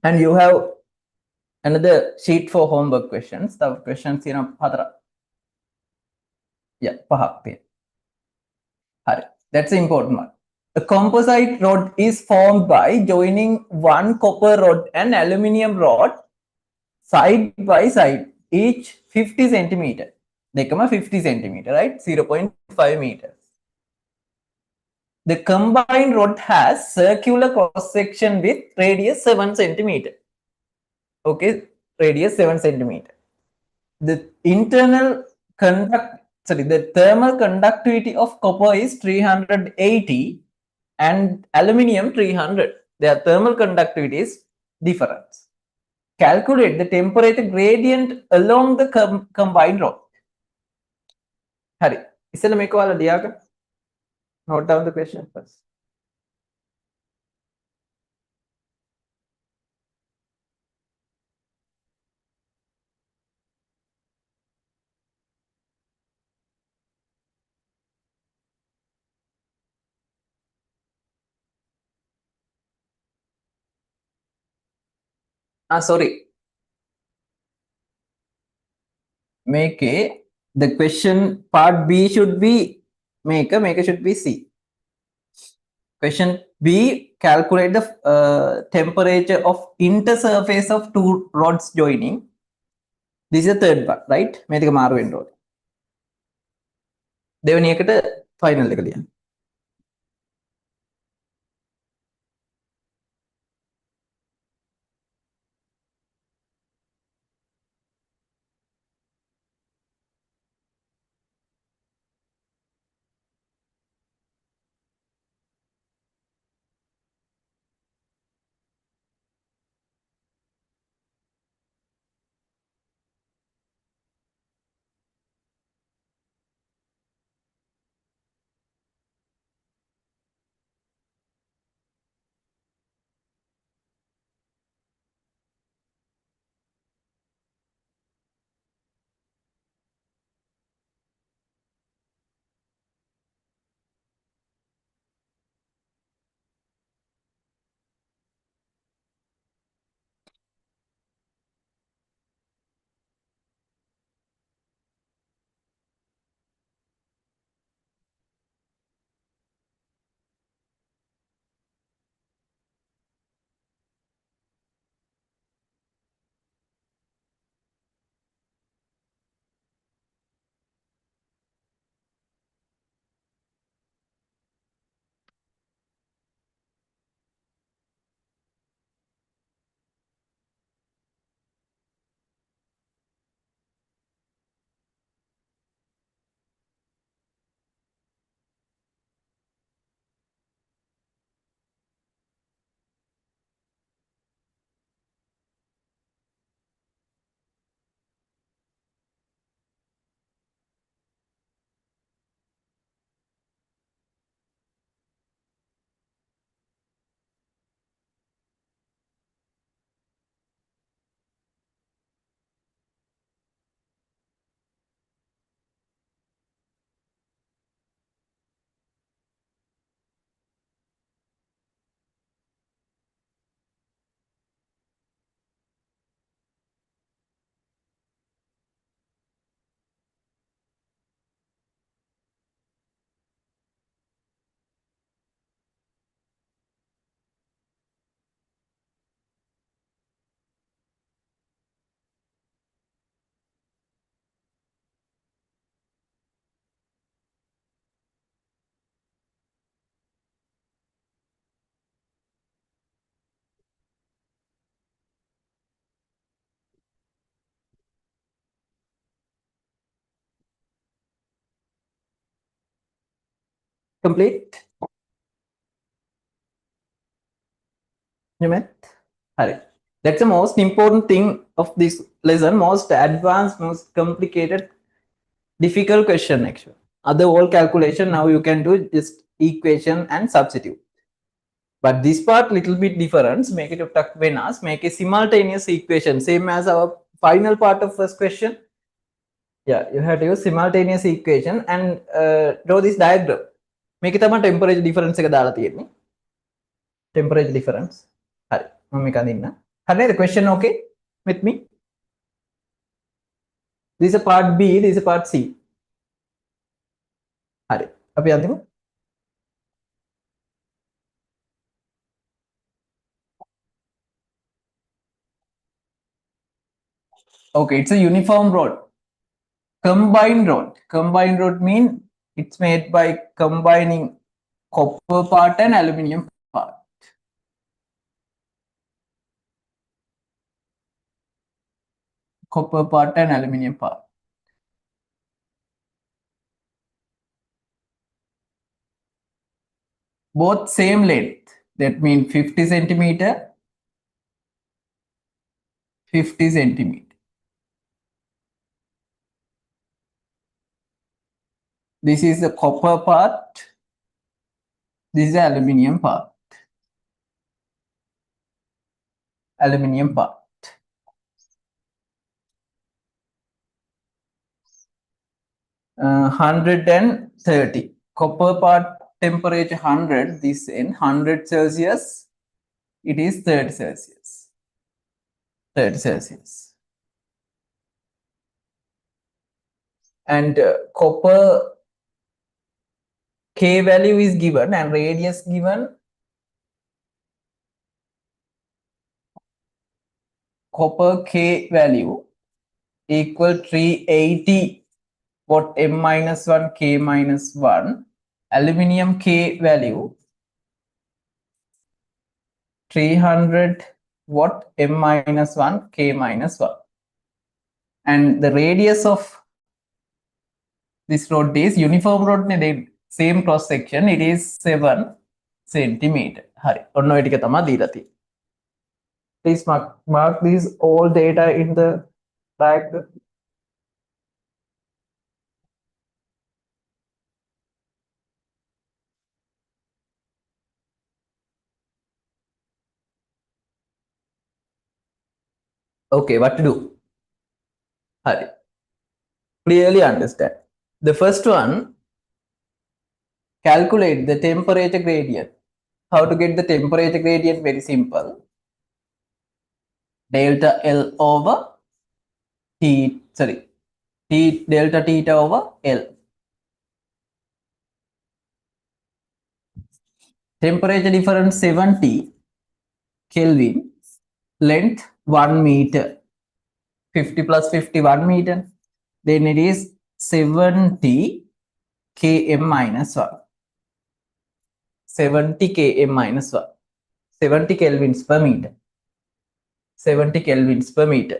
And you have another sheet for homework questions. The questions තියෙනවා 4. Yeah, 5ක් තියෙනවා. හරි. That's the important one. A composite rod is formed by joining one copper rod and aluminium rod side by side, each 50 centimeter. දෙකම 50 centimeter, right? 0.5 meters. The combined rod has circular cross section with radius 7 centimeter. Okay, radius 7 centimeter. The the thermal conductivity of copper is 380 and aluminium 300. Their thermal conductivity is different. Calculate the temperature gradient along the combined rod. Hari, isla මේක ඔයාලා ලියාගන්න. Note down the question first. Sorry. Make the question part B should be make should be C. Question B, calculate the temperature of intersurface of two rods joining. This is the third part, right? මේක මාරු වෙන්න ඕනේ. දෙවෙනි එකට final එක ලියන්න. Complete? Hari. That's the most important thing of this lesson, most advanced, most complicated, difficult question actually. Other all calculation now you can do just equation and substitute. But this part little bit different. Make it a venas, make a simultaneous equation, same as our final part of first question. Yeah, you have to use simultaneous equation and draw this diagram. මේක තමයි temperature difference එක දාලා තියෙන්නේ. Temperature difference. හරි. මම මේක අඳින්න. හරි නේද? Question okay with me? This is a part B, this is a part C. හරි. අපි අඳිමු. Okay, it's a uniform rod. Combined rod. Combined rod mean it's made by combining copper part and aluminium part. Copper part and aluminium part. Both same length. That means 50 centimeter, 50 centimeter. This is the copper part. This is the aluminium part. Aluminium part. 130. Copper part temperature 100. This in 100 Celsius. It is 30 Celsius. 30 Celsius. And copper K value is given and radius given. Copper K value equal 380 watt M minus 1 K minus 1. Aluminium K value 300 watt M minus 1 K minus 1. And the radius of this rod is uniform rod, same cross section, it is 7 centimeter. Hari. ඔන්න ඔය ටික තමයි දීලා තියෙන්නේ. Please mark these all data in the diagram. Okay, what to do? Hari. Clearly understand. The first one, calculate the temperature gradient. How to get the temperature gradient? Very simple. Delta L over T, sorry, T delta theta over L. Temperature difference 70 Kelvin, length 1 meter, 50 plus 51 meter, then it is 70 km minus 1. 70 km minus 1. 70 kelvins per meter. 70 kelvins per meter.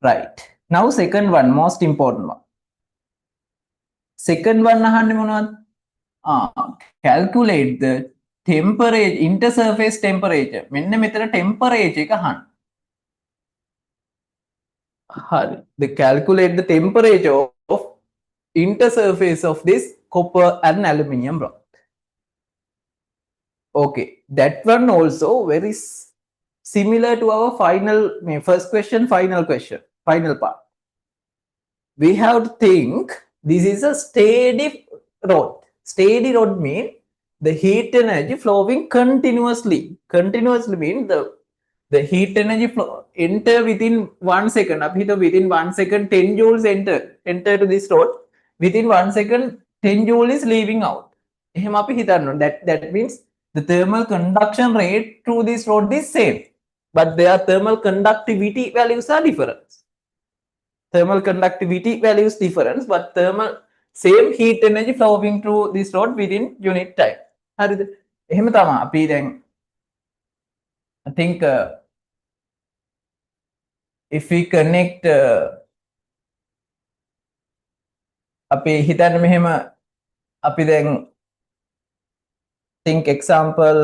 Right. Now second one, most important one. Second one අහන්නේ මොනවද? Calculate the temperature, intersurface temperature. මෙන්න මෙතන temperature එක අහන්න. හරි. The calculate the temperature of intersurface of this copper and aluminium rod. Okay, that one also very similar to our first question, final part. We have to think this is a steady rod. Steady rod means the heat energy flowing continuously. Continuously means the heat energy flow enter within 1 second. Within 1 second 10 joules enter to this rod. Within 1 second 10 joule is leaving out. That means the thermal conduction rate through this rod is same, but their thermal conductivity values are different. Thermal conductivity values difference, but thermal same heat energy flowing through this rod within unit time. හරිද? එහෙම තමයි අපි දැන් I think if we connect අපි හිතන්න මෙහෙම අපි දැන් think example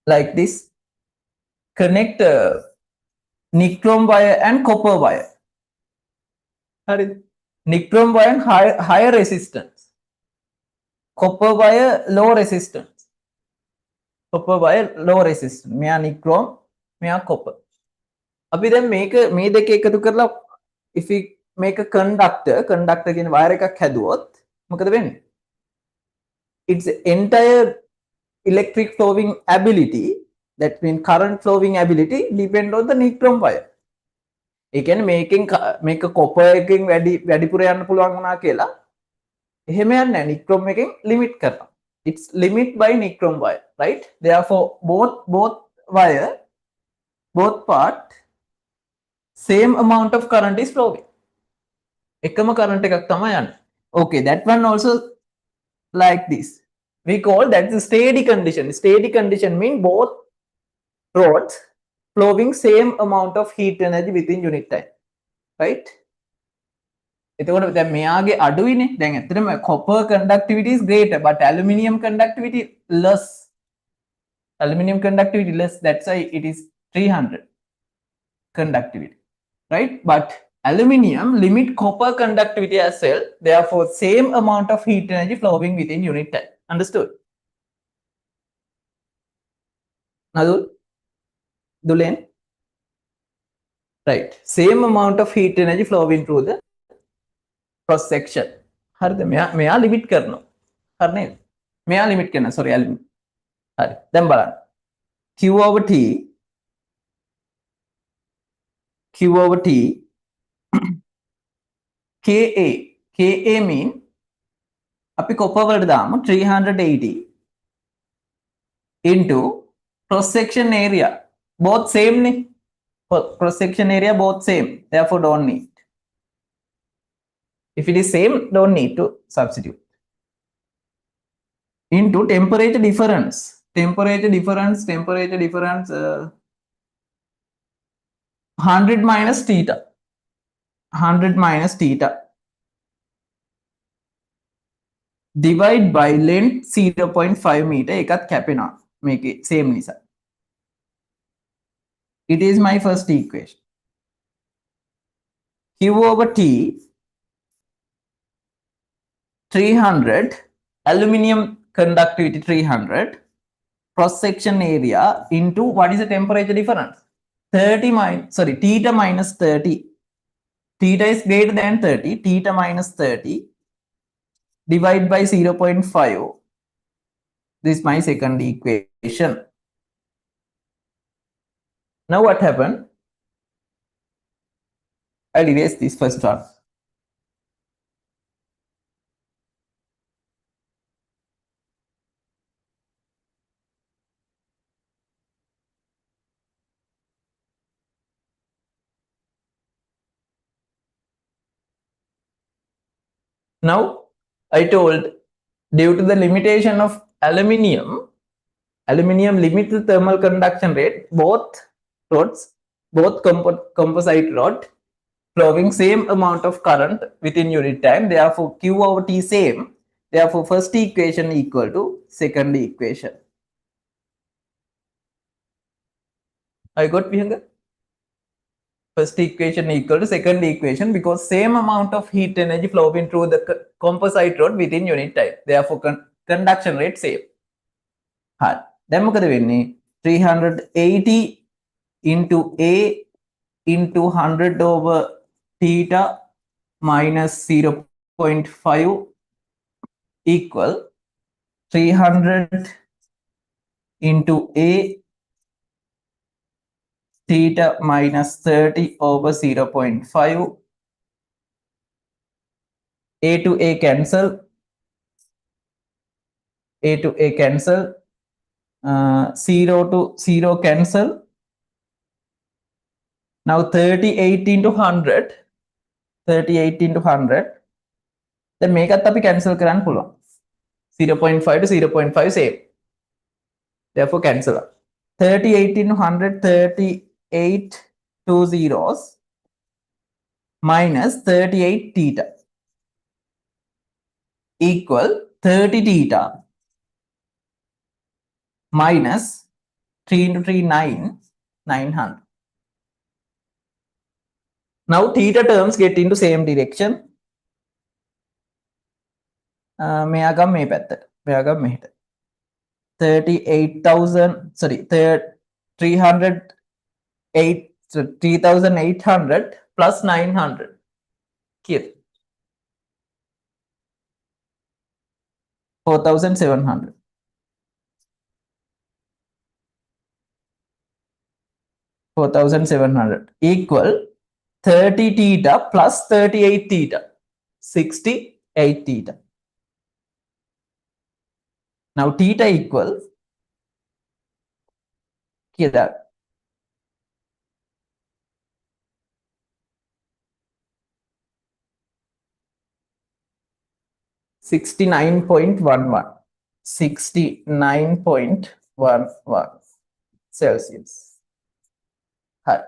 like this. Connect nichrome wire and copper wire. Nichrome wire and higher resistance. Copper wire low resistance. Copper wire low resistance. Mea nichrome, mea copper. අපි දැන් මේ දෙක එකතු කරලා if we make a conductor කියන wire එකක් හැදුවොත් මොකද වෙන්නේ? Its entire electric flowing ability, that means current flowing ability, depend on the nichrome wire. ඒ කියන්නේ මේක copper එකකින් වැඩිපුර යන්න පුළුවන් වුණා කියලා එහෙම යන්නේ නැහැ. nichrome එකෙන් limit කරනවා. It's limit by nichrome wire, right? Therefore both part same amount of current is flowing. එකම current එකක් තමයි යන්නේ. Okay, that one also like this. We call that the steady condition. Steady condition means both rods flowing same amount of heat energy within unit time, right? එතකොට දැන් මෙයාගේ අඩුයිනේ. දැන් ඇත්තටම copper conductivity is greater but aluminium conductivity less. Aluminium conductivity less, that's why it is 300 conductivity, right? But aluminium limit copper conductivity as well, therefore same amount of heat energy flowing within unit time. Understood? Nadul? Dulen? Right, same amount of heat energy flowing through the cross section. හරිද? මෙයා limit කරනවා. හරි නේද? මෙයා limit කරනවා. sorry, aluminium. හරි. දැන් බලන්න. Q over T KA mean අපි copper වලට දාමු 380 into cross section area, both same නේ. cross section area both same, therefore don't need. If it is same, don't need to substitute. Into temperature difference 100 minus theta divide by length 0.5 meter. එකත් කැපෙනවා මේකේ same නිසා. It is my first equation. Q over T 300, aluminium conductivity 300, cross section area into what is the temperature difference? theta minus 30. Theta is greater than 30, theta minus 30 divide by 0.5. This is my second equation. Now what happened? I'll erase this first one. Now, I told due to the limitation of aluminium limits the thermal conduction rate, both composite rod flowing same amount of current within unit time, therefore Q over T same, therefore first equation equal to second equation. I got Vihanga? First equation equal to second equation because same amount of heat energy flowing through the composite rod within unit time, therefore conduction rate same. Hard. Then මොකද වෙන්නේ? 380 into A into 100 over theta minus 0.5 equal 300 into A theta minus 30 over 0.5. A to A cancel. 0 to 0 cancel. Now 38 into 100. Then මේකත් අපි cancel කරන්න පුළුවන්. 0.5 to 0.5 same. Therefore cancel. 38 into 100, 38 two zeros minus 38 theta equal 30 theta minus 3 into 3 900. Now theta terms get into same direction. මෙයා ගම මේ පැත්තට. මෙයා ගම මෙහෙට. 38,000 sorry 308 So 3800 plus 900. Here. 4700. 4700 equal 30 theta plus 38 theta. 68 theta. Now theta equal here 69.11. 69.11 Celsius. Hi.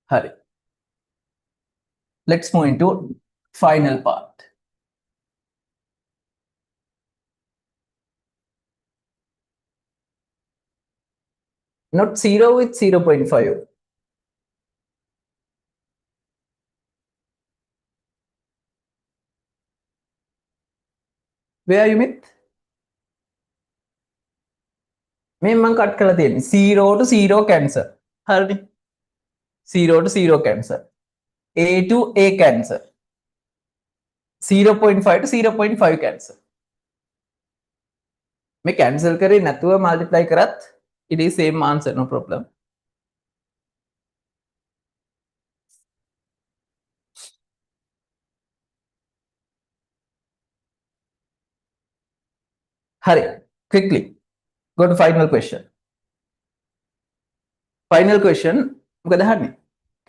Hari. Let's move into final part. Not 0 with 0.5. Where are you with? මේ මම cut කරලා තියෙන්නේ 0 to 0 cancel. හරිනේ. 0 to 0 cancel. A to A cancel. 0.5 to 0.5 cancel. මේ cancel කරේ නැතුව multiply කරත් it is same answer, no problem. Hari, quickly go to final question. Final question. මොකද අහන්නේ?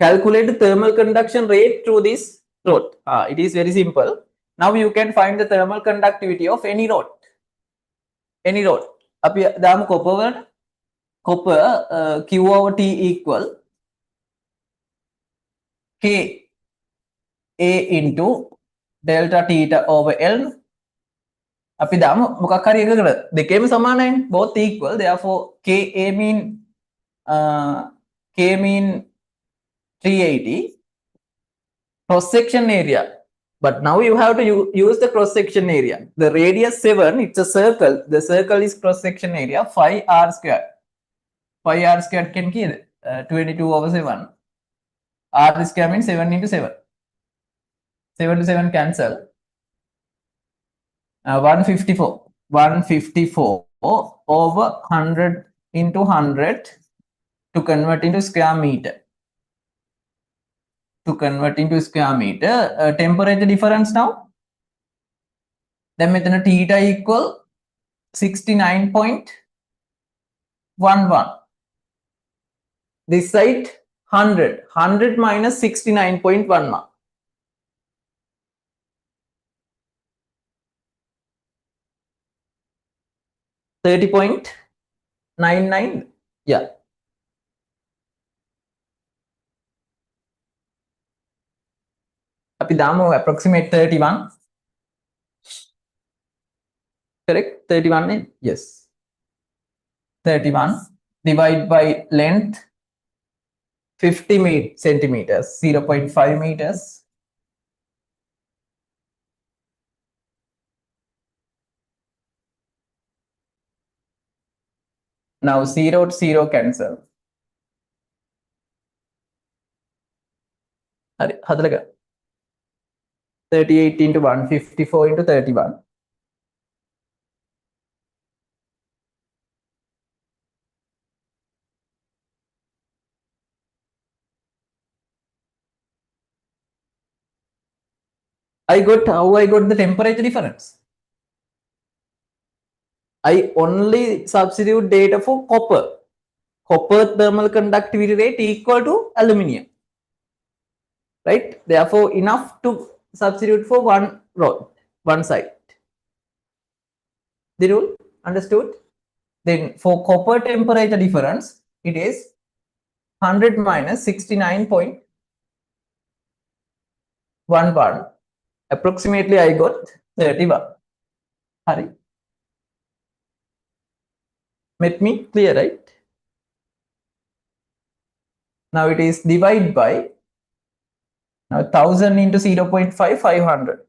Calculate the thermal conduction rate through this rod. It is very simple. Now you can find the thermal conductivity of any rod. Any rod. අපි දාමු copper වලට. Copper Q over T equal K A into delta theta over L. අපි දාමු මොකක් හරි එකකට දෙකේම සමානයිනේ. Both equal. Therefore K mean 380. Cross section area. But now you have to use the cross section area. The radius 7, it's a circle. The circle is cross section area 5r squared. 5r squared can kill 22 over 7. R square means 7 into 7. 7 to 7 cancel. 154. 154 over 100 into 100 to convert into square meter. To convert into square meter. Temperature difference now. Then මෙතන theta equal 69.11. This side 100. 100 minus 69.11. 30.99. Yeah. අපි දාමු approximate 31. Correct? 31. Yes. 31 divide by length 50 centimeters, 0.5 meters. Now 0 to 0 cancel. හරි 4 38 into 154 into 31. How I got the temperature difference. I only substitute data for copper. Copper thermal conductivity rate equal to aluminium. Right? Therefore, enough to substitute for one side. The rule understood? Then for copper temperature difference, it is 100 minus 69.11. Approximately I got 31. Hurry. Met me clear, right? Now it is divided by now 1000 into 0.5, 500.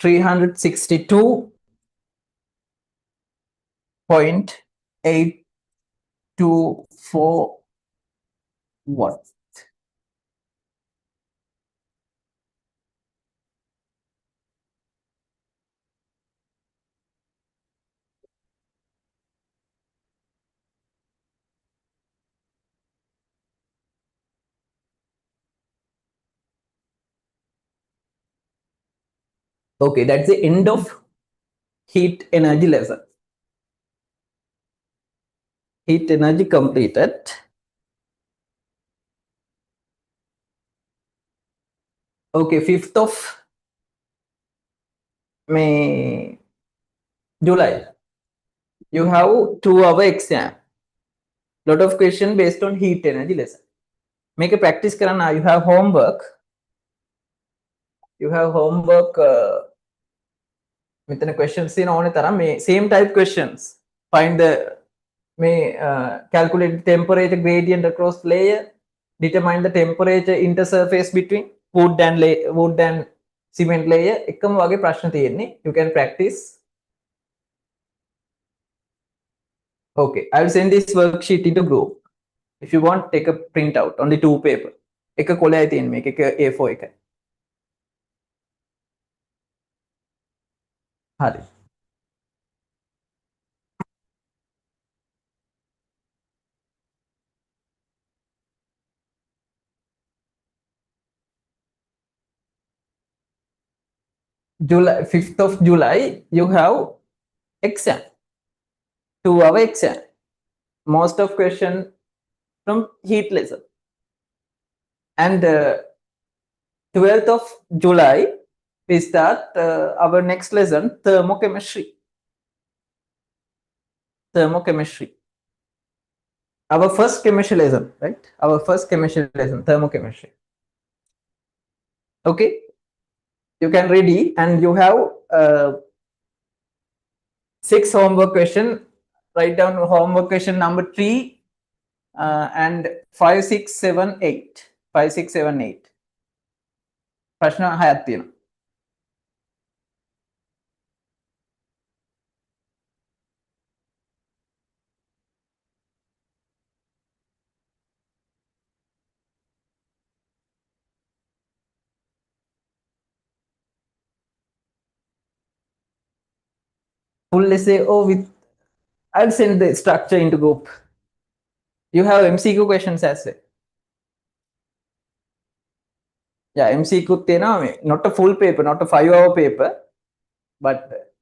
362.824 watts. Okay, that's the end of heat energy lesson. Heat energy completed. Okay, 5th of May, July. You have 2-hour exam. Lot of question based on heat energy lesson. Make a practice karana. You have homework. Methana questions තියෙන ඕනේ තරම් මේ same type questions. Find the calculate the temperature gradient across layer, determine the temperature intersurface between wood and cement layer. එකම වගේ ප්‍රශ්න තියෙන්නේ. You can practice. Okay, I will send this worksheet into group. If you want, take a printout on the 2 paper. එක කොලයයි තියෙන්නේ මේක එක A4 එකයි. හරි. July 5th of July, you have exam. 2-hour exam. Most of question from heat lesson. And 12th of July, we start our next lesson, thermochemistry. Our first chemistry lesson, right? Our first chemistry lesson, thermochemistry. Okay, you can ready, and you have 6 homework question. Write down homework question number 3 and 5, 6, 7, 8. 5, 6, 7, 8. ප්‍රශ්න 6ක් තියෙනවා. Full essay or with, I'll send the structure into group. You have MCQ questions as well. Yeah, MCQ තියෙනවා, not a full paper, not a 5-hour paper, but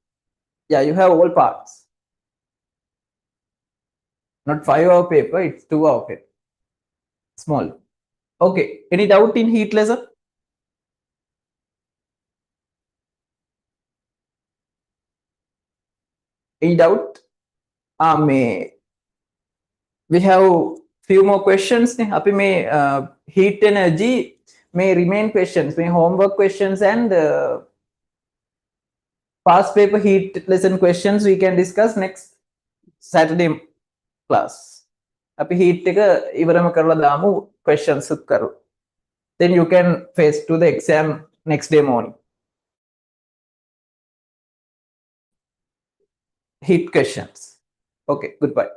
yeah, you have all parts. Not 5-hour paper, it's 2-hour paper. Small. Okay, any doubt in heat lesson? Any doubt? We have few more questions. අපි මේ heat energy may remain questions, may homework questions and past paper heat lesson questions we can discuss next Saturday class. අපි heat එක ඉවරම කරලා දාමු, questions කරු. Then you can face to the exam next day morning. hit questions. Okay, goodbye.